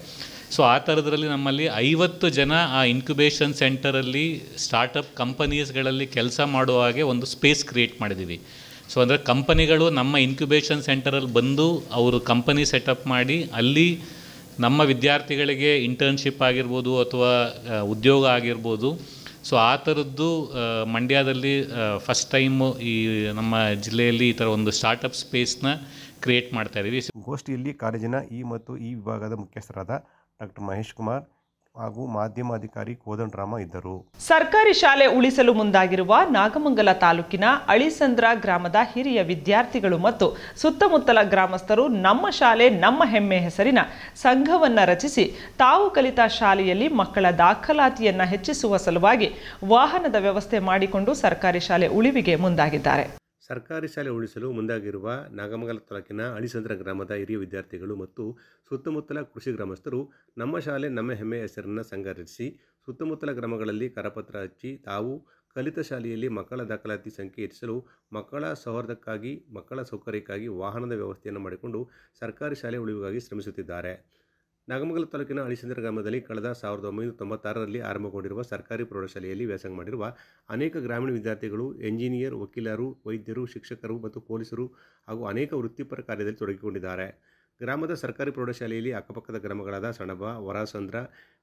ಸೊ ಆ ಥರದ್ರಲ್ಲಿ ನಮ್ಮಲ್ಲಿ 50 ಜನ ಆ ಇನ್ಕ್ಯುಬೇಷನ್ ಸೆಂಟರಲ್ಲಿ ಸ್ಟಾರ್ಟಪ್ ಕಂಪನೀಸ್ಗಳಲ್ಲಿ ಕೆಲಸ ಮಾಡುವ ಹಾಗೆ ಒಂದು ಸ್ಪೇಸ್ ಕ್ರಿಯೇಟ್ ಮಾಡಿದ್ದೀವಿ. ಸೊ ಅಂದರೆ ಕಂಪನಿಗಳು ನಮ್ಮ ಇನ್ಕ್ಯುಬೇಷನ್ ಸೆಂಟರಲ್ಲಿ ಬಂದು ಅವರು ಕಂಪನಿ ಸೆಟಪ್ ಮಾಡಿ ಅಲ್ಲಿ ನಮ್ಮ ವಿದ್ಯಾರ್ಥಿಗಳಿಗೆ ಇಂಟರ್ನ್ಶಿಪ್ ಆಗಿರ್ಬೋದು ಅಥವಾ ಉದ್ಯೋಗ ಆಗಿರ್ಬೋದು. ಸೊ ಆ ಥರದ್ದು ಮಂಡ್ಯದಲ್ಲಿ ಫಸ್ಟ್ ಟೈಮು ಈ ನಮ್ಮ ಜಿಲ್ಲೆಯಲ್ಲಿ ಈ ಥರ ಒಂದು ಸ್ಟಾರ್ಟಪ್ ಸ್ಪೇಸ್ನ ಕ್ರಿಯೇಟ್ ಮಾಡ್ತಾ ಇದ್ದೀವಿ. ಗೋಷ್ಠಿಯಲ್ಲಿ ಕಾಲೇಜಿನ ಈ ಮತ್ತು ಈ ವಿಭಾಗದ ಮುಖ್ಯಸ್ಥರಾದ ಡಾಕ್ಟರ್ ಮಹೇಶ್ ಕುಮಾರ್, ಹಾಗೂ ಮಾಧ್ಯಮ ಅಧಿಕಾರಿ ಕೋದಂಡರಾಮ ಇದ್ದರು. ಸರ್ಕಾರಿ ಶಾಲೆ ಉಳಿಸಲು ಮುಂದಾಗಿರುವ ನಾಗಮಂಗಲ ತಾಲೂಕಿನ ಅಳಿಸಂದ್ರ ಗ್ರಾಮದ ಹಿರಿಯ ವಿದ್ಯಾರ್ಥಿಗಳು ಮತ್ತು ಸುತ್ತಮುತ್ತಲ ಗ್ರಾಮಸ್ಥರು ನಮ್ಮ ಶಾಲೆ ನಮ್ಮ ಹೆಮ್ಮೆ ಹೆಸರಿನ ಸಂಘವನ್ನ ರಚಿಸಿ ತಾವು ಕಲಿತ ಶಾಲೆಯಲ್ಲಿ ಮಕ್ಕಳ ದಾಖಲಾತಿಯನ್ನ ಹೆಚ್ಚಿಸುವ ಸಲುವಾಗಿ ವಾಹನದ ವ್ಯವಸ್ಥೆ ಮಾಡಿಕೊಂಡು ಸರ್ಕಾರಿ ಶಾಲೆ ಉಳಿವಿಗೆ ಮುಂದಾಗಿದ್ದಾರೆ. ಸರ್ಕಾರಿ ಶಾಲೆ ಉಳಿಸಲು ಮುಂದಾಗಿರುವ ನಾಗಮಂಗಲ ತಾಲೂಕಿನ ಅಳಿಸಂದ್ರ ಗ್ರಾಮದ ಹಿರಿಯ ವಿದ್ಯಾರ್ಥಿಗಳು ಮತ್ತು ಸುತ್ತಮುತ್ತಲ ಕೃಷಿ ಗ್ರಾಮಸ್ಥರು ನಮ್ಮ ಶಾಲೆ ನಮ್ಮ ಹೆಮ್ಮೆ ಹೆಸರನ್ನು ಸಂಘ ರಚಿಸಿ ಸುತ್ತಮುತ್ತಲ ಗ್ರಾಮಗಳಲ್ಲಿ ಕರಪತ್ರ ಹಚ್ಚಿ ತಾವು ಕಲಿತ ಶಾಲೆಯಲ್ಲಿ ಮಕ್ಕಳ ದಾಖಲಾತಿ ಸಂಖ್ಯೆ ಹೆಚ್ಚಿಸಲು ಮಕ್ಕಳ ಸೌಹಾರ್ದಕ್ಕಾಗಿ ಮಕ್ಕಳ ಸೌಕರ್ಯಕ್ಕಾಗಿ ವಾಹನದ ವ್ಯವಸ್ಥೆಯನ್ನು ಮಾಡಿಕೊಂಡು ಸರ್ಕಾರಿ ಶಾಲೆ ಉಳಿವಿಗಾಗಿ ಶ್ರಮಿಸುತ್ತಿದ್ದಾರೆ. ನಾಗಮಂಗಲ ತಾಲೂಕಿನ ಅಳಿಸಂದ್ರ ಗ್ರಾಮದಲ್ಲಿ ಕಳೆದ 1996ರಲ್ಲಿ ಆರಂಭಗೊಂಡಿರುವ ಸರ್ಕಾರಿ ಪ್ರೌಢಶಾಲೆಯಲ್ಲಿ ವ್ಯಾಸಂಗ ಮಾಡಿರುವ ಅನೇಕ ಗ್ರಾಮೀಣ ವಿದ್ಯಾರ್ಥಿಗಳು ಎಂಜಿನಿಯರ್, ವಕೀಲರು, ವೈದ್ಯರು, ಶಿಕ್ಷಕರು ಮತ್ತು ಪೊಲೀಸರು ಹಾಗೂ ಅನೇಕ ವೃತ್ತಿಪರ ಕಾರ್ಯದಲ್ಲಿ ತೊಡಗಿಕೊಂಡಿದ್ದಾರೆ. ಗ್ರಾಮದ ಸರ್ಕಾರಿ ಪ್ರೌಢಶಾಲೆಯಲ್ಲಿ ಅಕ್ಕಪಕ್ಕದ ಗ್ರಾಮಗಳಾದ ಸಣಬ, ವರಸಂದ್ರ,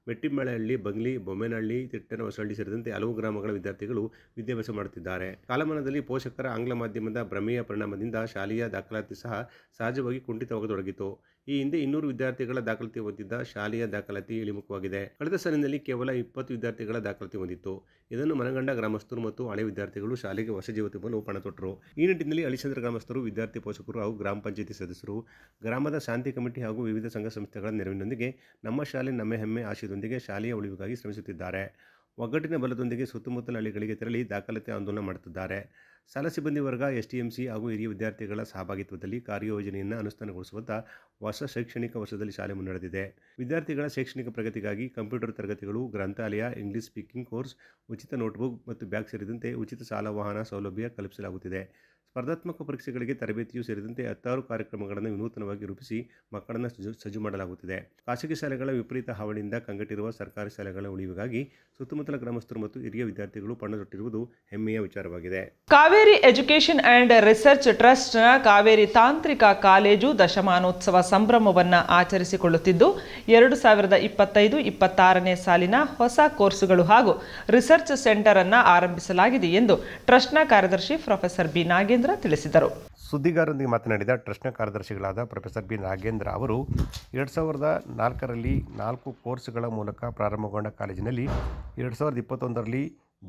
ಮೆಟ್ಟಿಮಳೆಹಳ್ಳಿ, ಬಂಗ್ಲಿ, ಬೊಮ್ಮೆನಹಳ್ಳಿ, ತಿಟ್ಟನಹೊಸಹಳ್ಳಿ ಸೇರಿದಂತೆ ಹಲವು ಗ್ರಾಮಗಳ ವಿದ್ಯಾರ್ಥಿಗಳು ವಿದ್ಯಾಭ್ಯಾಸ ಮಾಡುತ್ತಿದ್ದಾರೆ. ಕಾಲಮಾನದಲ್ಲಿ ಪೋಷಕರ ಆಂಗ್ಲ ಮಾಧ್ಯಮದ ಭ್ರಮೆಯ ಪರಿಣಾಮದಿಂದ ಶಾಲೆಯ ದಾಖಲಾತಿ ಸಹ ಸಹಜವಾಗಿ ಕುಂಠಿತವಾಗತೊಡಗಿತು. ಈ ಹಿಂದೆ 200 ವಿದ್ಯಾರ್ಥಿಗಳ ದಾಖಲಾತಿ ಹೊಂದಿದ್ದ ಶಾಲೆಯ ದಾಖಲಾತಿ ಇಳಿಮುಖವಾಗಿದೆ. ಕಳೆದ ಸಾಲಿನಲ್ಲಿ ಕೇವಲ 20 ವಿದ್ಯಾರ್ಥಿಗಳ ದಾಖಲಾತಿ ಹೊಂದಿತ್ತು. ಇದನ್ನು ಮನಗಂಡ ಗ್ರಾಮಸ್ಥರು ಮತ್ತು ಹಳೆ ವಿದ್ಯಾರ್ಥಿಗಳು ಶಾಲೆಗೆ ಹೊಸ ಜೀವ ತುಂಬಲು ಪಣ ತೊಟ್ಟರು. ಈ ನಿಟ್ಟಿನಲ್ಲಿ ಅಳಿಸಂದ್ರ ಗ್ರಾಮಸ್ಥರು, ವಿದ್ಯಾರ್ಥಿ ಪೋಷಕರು ಹಾಗೂ ಗ್ರಾಮ ಪಂಚಾಯಿತಿ ಸದಸ್ಯರು, ಗ್ರಾಮದ ಶಾಂತಿ ಕಮಿಟಿ ಹಾಗೂ ವಿವಿಧ ಸಂಘ ಸಂಸ್ಥೆಗಳ ನೆರವಿನೊಂದಿಗೆ ನಮ್ಮ ಶಾಲೆ ನಮ್ಮ ಹೆಮ್ಮೆ ಆಶಯದೊಂದಿಗೆ ಶಾಲೆಯ ಉಳಿವಿಗಾಗಿ ಶ್ರಮಿಸುತ್ತಿದ್ದಾರೆ. ಒಗ್ಗಟ್ಟಿನ ಬಲದೊಂದಿಗೆ ಸುತ್ತಮುತ್ತಲ ಹಳ್ಳಿಗಳಿಗೆ ತೆರಳಿ ದಾಖಲಾತಿ ಆಂದೋಲನ ಮಾಡುತ್ತಿದ್ದಾರೆ. ಶಾಲಾ ಸಿಬ್ಬಂದಿ ವರ್ಗ, STMC ಹಾಗೂ ಹಿರಿಯ ವಿದ್ಯಾರ್ಥಿಗಳ ಸಹಭಾಗಿತ್ವದಲ್ಲಿ ಕಾರ್ಯಯೋಜನೆಯನ್ನು ಅನುಷ್ಠಾನಗೊಳಿಸುವಂಥ ಹೊಸ ಶೈಕ್ಷಣಿಕ ವರ್ಷದಲ್ಲಿ ಶಾಲೆ ಮುನ್ನಡೆದಿದೆ. ವಿದ್ಯಾರ್ಥಿಗಳ ಶೈಕ್ಷಣಿಕ ಪ್ರಗತಿಗಾಗಿ ಕಂಪ್ಯೂಟರ್ ತರಗತಿಗಳು, ಗ್ರಂಥಾಲಯ, ಇಂಗ್ಲಿಷ್ ಸ್ಪೀಕಿಂಗ್ ಕೋರ್ಸ್, ಉಚಿತ ನೋಟ್ಬುಕ್ ಮತ್ತು ಬ್ಯಾಗ್ ಸೇರಿದಂತೆ ಉಚಿತ ಶಾಲಾ ವಾಹನ ಸೌಲಭ್ಯ ಕಲ್ಪಿಸಲಾಗುತ್ತಿದೆ. ಸ್ಪರ್ಧಾತ್ಮಕ ಪರೀಕ್ಷೆಗಳಿಗೆ ತರಬೇತಿಯೂ ಸೇರಿದಂತೆ 16 ಕಾರ್ಯಕ್ರಮಗಳನ್ನು ವಿನೂತನವಾಗಿ ರೂಪಿಸಿ ಮಕ್ಕಳನ್ನು ಸಜ್ಜು ಮಾಡಲಾಗುತ್ತಿದೆ. ಖಾಸಗಿ ಶಾಲೆಗಳ ವಿಪರೀತ ಹಾವಳಿಯಿಂದ ಕಂಗೆಟ್ಟಿರುವ ಸರ್ಕಾರಿ ಶಾಲೆಗಳ ಉಳಿವಿಗಾಗಿ ಸುತ್ತಮುತ್ತಲ ಗ್ರಾಮಸ್ಥರು ಮತ್ತು ಹಿರಿಯ ವಿದ್ಯಾರ್ಥಿಗಳು ಪಣತೊಟ್ಟಿರುವುದು ಹೆಮ್ಮೆಯ ವಿಚಾರವಾಗಿದೆ. ಕಾವೇರಿ ಎಜುಕೇಷನ್ ಆ್ಯಂಡ್ ರಿಸರ್ಚ್ ಟ್ರಸ್ಟ್ನ ಕಾವೇರಿ ತಾಂತ್ರಿಕ ಕಾಲೇಜು ದಶಮಾನೋತ್ಸವ ಸಂಭ್ರಮವನ್ನು ಆಚರಿಸಿಕೊಳ್ಳುತ್ತಿದ್ದು 2025-26ನೇ ಸಾಲಿನ ಹೊಸ ಕೋರ್ಸುಗಳು ಹಾಗೂ ರಿಸರ್ಚ್ ಸೆಂಟರ್ ಅನ್ನು ಆರಂಭಿಸಲಾಗಿದೆ ಎಂದು ಟ್ರಸ್ಟ್ನ ಕಾರ್ಯದರ್ಶಿ ಪ್ರೊಫೆಸರ್ ಬಿ ನಾಗೇಂದ್ರ ತಿಳಿಸಿದರು. ಸುದ್ದಿಗಾರರೊಂದಿಗೆ ಮಾತನಾಡಿದ ಟ್ರಸ್ಟ್ನ ಕಾರ್ಯದರ್ಶಿಗಳಾದ ಪ್ರೊಫೆಸರ್ ಬಿ ನಾಗೇಂದ್ರ ಅವರು 2004ರಲ್ಲಿ 4 ಕೋರ್ಸ್ಗಳ ಮೂಲಕ ಪ್ರಾರಂಭಗೊಂಡ ಕಾಲೇಜಿನಲ್ಲಿ 2021ರಲ್ಲಿ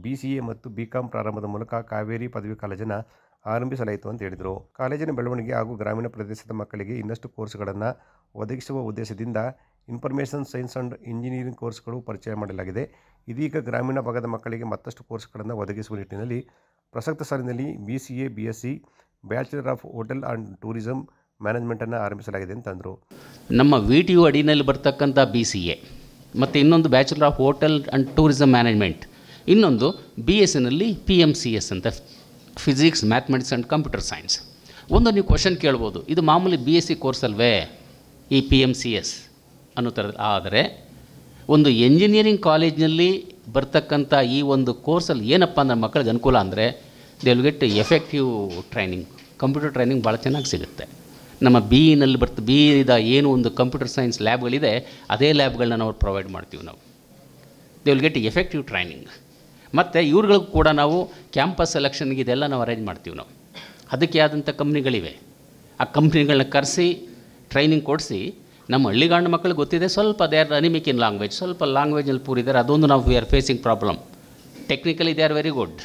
BCA ಮತ್ತು BCom ಪ್ರಾರಂಭದ ಮೂಲಕ ಕಾವೇರಿ ಪದವಿ ಕಾಲೇಜನ್ನು ಆರಂಭಿಸಲಾಯಿತು ಅಂತ ಹೇಳಿದರು. ಕಾಲೇಜಿನ ಬೆಳವಣಿಗೆ ಹಾಗೂ ಗ್ರಾಮೀಣ ಪ್ರದೇಶದ ಮಕ್ಕಳಿಗೆ ಇನ್ನಷ್ಟು ಕೋರ್ಸ್ಗಳನ್ನು ಒದಗಿಸುವ ಉದ್ದೇಶದಿಂದ ಇನ್ಫಾರ್ಮೇಷನ್ ಸೈನ್ಸ್ ಆ್ಯಂಡ್ ಇಂಜಿನಿಯರಿಂಗ್ ಕೋರ್ಸ್ಗಳು ಪರಿಚಯ ಮಾಡಲಾಗಿದೆ. ಇದೀಗ ಗ್ರಾಮೀಣ ಭಾಗದ ಮಕ್ಕಳಿಗೆ ಮತ್ತಷ್ಟು ಕೋರ್ಸ್ಗಳನ್ನು ಒದಗಿಸುವ ನಿಟ್ಟಿನಲ್ಲಿ ಪ್ರಸಕ್ತ ಸಾಲಿನಲ್ಲಿ BCA, BSc, bachelor of hotel and tourism ಮ್ಯಾನೇಜ್ಮೆಂಟನ್ನು ಆರಂಭಿಸಲಾಗಿದೆ ಅಂತಂದರು. ನಮ್ಮ VTU ಅಡಿನಲ್ಲಿ ಬರ್ತಕ್ಕಂಥ BCA ಮತ್ತು ಇನ್ನೊಂದು bachelor of hotel and tourism management, ಇನ್ನೊಂದು BScನಲ್ಲಿ PMCS ಅಂತ physics, mathematics and computer science. ಒಂದು ನೀವು ಕ್ವಶನ್ ಕೇಳ್ಬೋದು, ಇದು ಮಾಮೂಲಿ BSc ಕೋರ್ಸ್ ಅಲ್ವೇ ಈ PMCS ಅನ್ನೋ ಥರದ್ದು. ಆದರೆ ಒಂದು ಎಂಜಿನಿಯರಿಂಗ್ ಕಾಲೇಜ್ನಲ್ಲಿ ಬರ್ತಕ್ಕಂಥ ಈ ಒಂದು ಕೋರ್ಸಲ್ಲಿ ಏನಪ್ಪ ಅಂದರೆ ಮಕ್ಕಳಿಗೆ ಅನುಕೂಲ ಅಂದರೆ they will get effective training, computer training ಭಾಳ ಚೆನ್ನಾಗಿ ಸಿಗುತ್ತೆ. ನಮ್ಮ BEನಲ್ಲಿ BEದ ಏನು ಒಂದು ಕಂಪ್ಯೂಟರ್ ಸೈನ್ಸ್ ಲ್ಯಾಬ್ಗಳಿದೆ ಅದೇ ಲ್ಯಾಬ್ಗಳನ್ನ ನಾವು ಪ್ರೊವೈಡ್ ಮಾಡ್ತೀವಿ. ನಾವು they will get effective training. ಮತ್ತು ಇವ್ರುಗಳಿಗೂ ಕೂಡ ನಾವು ಕ್ಯಾಂಪಸ್ ಸೆಲೆಕ್ಷನ್ಗೆ ಇದೆಲ್ಲ ನಾವು ಅರೇಂಜ್ ಮಾಡ್ತೀವಿ. ನಾವು ಅದಕ್ಕೆ ಆದಂಥ ಕಂಪ್ನಿಗಳಿವೆ. ಆ ಕಂಪ್ನಿಗಳನ್ನ ಕರೆಸಿ ಟ್ರೈನಿಂಗ್ ಕೊಡಿಸಿ ನಮ್ಮ ಹಳ್ಳಿಗಾಂಡ ಮಕ್ಕಳಿಗೆ ಗೊತ್ತಿದೆ ಸ್ವಲ್ಪ they are anaemic in language, ಸ್ವಲ್ಪ ಲ್ಯಾಂಗ್ವೇಜಲ್ಲಿ ಪೂರಿದ್ದಾರೆ. ಅದೊಂದು ನಾವು we are facing problem. Technically they are very good,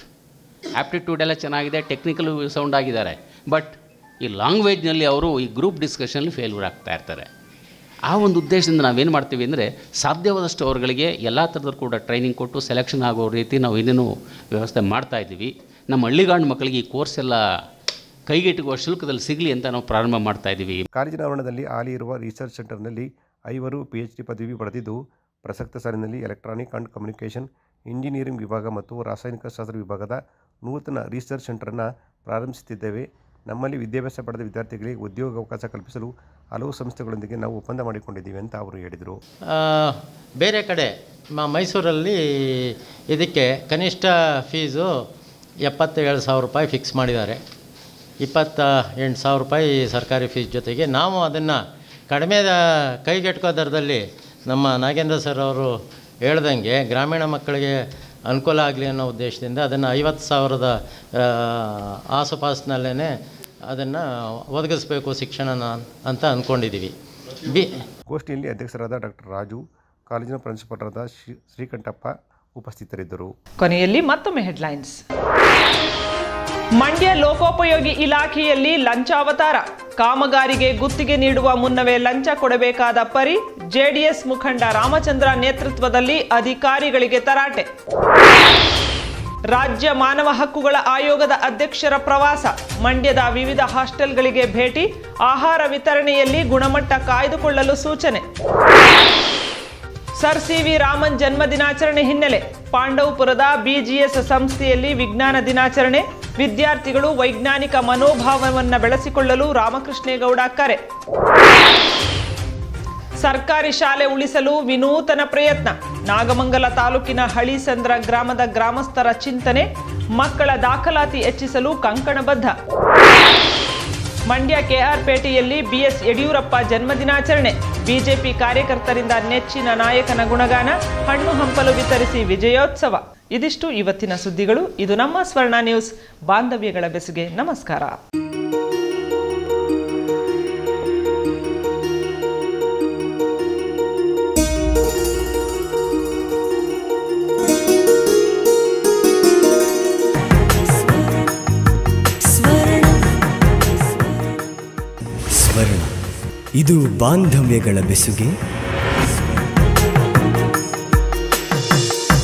aptitude ಎಲ್ಲ ಚೆನ್ನಾಗಿದೆ, ಟೆಕ್ನಿಕಲ್ ಸೌಂಡ್ ಆಗಿದ್ದಾರೆ. ಬಟ್ ಈ ಲ್ಯಾಂಗ್ವೇಜ್ನಲ್ಲಿ ಅವರು ಈ ಗ್ರೂಪ್ ಡಿಸ್ಕಷನಲ್ಲಿ ಫೇಲ್ಯೂರ್ ಆಗ್ತಾ ಇರ್ತಾರೆ. ಆ ಒಂದು ಉದ್ದೇಶದಿಂದ ನಾವೇನು ಮಾಡ್ತೀವಿ ಅಂದರೆ ಸಾಧ್ಯವಾದಷ್ಟು ಅವರುಗಳಿಗೆ ಎಲ್ಲ ಥರದ್ದು ಕೂಡ ಟ್ರೈನಿಂಗ್ ಕೊಟ್ಟು ಸೆಲೆಕ್ಷನ್ ಆಗೋ ರೀತಿ ನಾವು ಇನ್ನೇನು ವ್ಯವಸ್ಥೆ ಮಾಡ್ತಾಯಿದ್ದೀವಿ. ನಮ್ಮ ಹಳ್ಳಿಗಾಂಡ ಮಕ್ಕಳಿಗೆ ಈ ಕೋರ್ಸ್ ಎಲ್ಲ ಕೈಗೆಟುಕುವ ಶುಲ್ಕದಲ್ಲಿ ಸಿಗಲಿ ಅಂತ ನಾವು ಪ್ರಾರಂಭ ಮಾಡ್ತಾಯಿದ್ದೀವಿ. ಕಾಲೇಜಿನ ಆವರಣದಲ್ಲಿ ಹಾಲಿ ಇರುವ ರಿಸರ್ಚ್ ಸೆಂಟರ್ನಲ್ಲಿ 5 PhD ಪದವಿ ಪಡೆದಿದ್ದು ಪ್ರಸಕ್ತ ಸಾಲಿನಲ್ಲಿ ಎಲೆಕ್ಟ್ರಾನಿಕ್ ಆ್ಯಂಡ್ ಕಮ್ಯುನಿಕೇಷನ್ ಇಂಜಿನಿಯರಿಂಗ್ ವಿಭಾಗ ಮತ್ತು ರಾಸಾಯನಿಕ ಶಾಸ್ತ್ರ ವಿಭಾಗದ ನೂತನ ರಿಸರ್ಚ್ ಸೆಂಟರನ್ನು ಪ್ರಾರಂಭಿಸುತ್ತಿದ್ದೇವೆ. ನಮ್ಮಲ್ಲಿ ವಿದ್ಯಾಭ್ಯಾಸ ಪಡೆದ ವಿದ್ಯಾರ್ಥಿಗಳಿಗೆ ಉದ್ಯೋಗಾವಕಾಶ ಕಲ್ಪಿಸಲು ಹಲವು ಸಂಸ್ಥೆಗಳೊಂದಿಗೆ ನಾವು ಒಪ್ಪಂದ ಮಾಡಿಕೊಂಡಿದ್ದೀವಿ ಅಂತ ಅವರು ಹೇಳಿದರು. ಬೇರೆ ಕಡೆ ಮೈಸೂರಲ್ಲಿ ಇದಕ್ಕೆ ಕನಿಷ್ಠ ಫೀಸು 77,000 ರೂಪಾಯಿ ಫಿಕ್ಸ್ ಮಾಡಿದ್ದಾರೆ. 28,000 ರೂಪಾಯಿ ಸರ್ಕಾರಿ ಫೀಸ್ ಜೊತೆಗೆ ನಾವು ಅದನ್ನು ಕಡಿಮೆ ಕೈಗೆಟುಕೋ ದರದಲ್ಲಿ ನಮ್ಮ ನಾಗೇಂದ್ರ ಸರ್ ಅವರು ಹೇಳ್ದಂಗೆ ಗ್ರಾಮೀಣ ಮಕ್ಕಳಿಗೆ ಅನುಕೂಲ ಆಗಲಿ ಅನ್ನೋ ಉದ್ದೇಶದಿಂದ ಅದನ್ನು 50,000ದ ಆಸುಪಾಸಿನಲ್ಲೇ ಅದನ್ನು ಒದಗಿಸ್ಬೇಕು ಶಿಕ್ಷಣನ ಅಂತ ಅಂದ್ಕೊಂಡಿದ್ದೀವಿ. ಗೋಷ್ಠಿಯಲ್ಲಿ ಅಧ್ಯಕ್ಷರಾದ ಡಾಕ್ಟರ್ ರಾಜು, ಕಾಲೇಜಿನ ಪ್ರಿನ್ಸಿಪಾಲರಾದ ಶ್ರೀಕಂಠಪ್ಪ ಉಪಸ್ಥಿತರಿದ್ದರು. ಕೊನೆಯಲ್ಲಿ ಮತ್ತೊಮ್ಮೆ ಹೆಡ್ಲೈನ್ಸ್. ಮಂಡ್ಯ ಲೋಕೋಪಯೋಗಿ ಇಲಾಖೆಯಲ್ಲಿ ಲಂಚಾವತಾರ. ಕಾಮಗಾರಿಗೆ ಗುತ್ತಿಗೆ ನೀಡುವ ಮುನ್ನವೇ ಲಂಚ ಕೊಡಬೇಕಾದ ಪರಿ. ಜೆಡಿಎಸ್ ಮುಖಂಡ ರಾಮಚಂದ್ರ ನೇತೃತ್ವದಲ್ಲಿ ಅಧಿಕಾರಿಗಳಿಗೆ ತರಾಟೆ. ರಾಜ್ಯ ಮಾನವ ಹಕ್ಕುಗಳ ಆಯೋಗದ ಅಧ್ಯಕ್ಷರ ಪ್ರವಾಸ. ಮಂಡ್ಯದ ವಿವಿಧ ಹಾಸ್ಟೆಲ್ಗಳಿಗೆ ಭೇಟಿ. ಆಹಾರ ವಿತರಣೆಯಲ್ಲಿ ಗುಣಮಟ್ಟ ಕಾಯ್ದುಕೊಳ್ಳಲು ಸೂಚನೆ. Sir CV. ರಾಮನ್ ಜನ್ಮ ದಿನಾಚರಣೆ ಹಿನ್ನೆಲೆ ಪಾಂಡವಪುರದ ಬಿಜಿಎಸ್ ಸಂಸ್ಥೆಯಲ್ಲಿ ವಿಜ್ಞಾನ ದಿನಾಚರಣೆ. ವಿದ್ಯಾರ್ಥಿಗಳು ವೈಜ್ಞಾನಿಕ ಮನೋಭಾವವನ್ನು ಬೆಳೆಸಿಕೊಳ್ಳಲು ರಾಮಕೃಷ್ಣೇಗೌಡ ಕರೆ. ಸರ್ಕಾರಿ ಶಾಲೆ ಉಳಿಸಲು ವಿನೂತನ ಪ್ರಯತ್ನ. ನಾಗಮಂಗಲ ತಾಲೂಕಿನ ಹಳಿಸಂದ್ರ ಗ್ರಾಮದ ಗ್ರಾಮಸ್ಥರ ಚಿಂತನೆ. ಮಕ್ಕಳ ದಾಖಲಾತಿ ಹೆಚ್ಚಿಸಲು ಕಂಕಣಬದ್ಧ. ಮಂಡ್ಯ ಕೆಆರ್ಪೇಟೆಯಲ್ಲಿ ಬಿಎಸ್ ಯಡಿಯೂರಪ್ಪ ಜನ್ಮದಿನಾಚರಣೆ. ಬಿಜೆಪಿ ಕಾರ್ಯಕರ್ತರಿಂದ ನೆಚ್ಚಿನ ನಾಯಕನ ಗುಣಗಾನ. ಹಣ್ಣು ಹಂಪಲು ವಿತರಿಸಿ ವಿಜಯೋತ್ಸವ. ಇದಿಷ್ಟು ಇವತ್ತಿನ ಸುದ್ದಿಗಳು. ಇದು ನಮ್ಮ ಸ್ವರ್ಣ ನ್ಯೂಸ್. ಬಾಂಧವ್ಯಗಳ ಬೆಸುಗೆ ನಮಸ್ಕಾರ. ಇದು ಬಾಂಧವ್ಯಗಳ ಬೆಸುಗೆ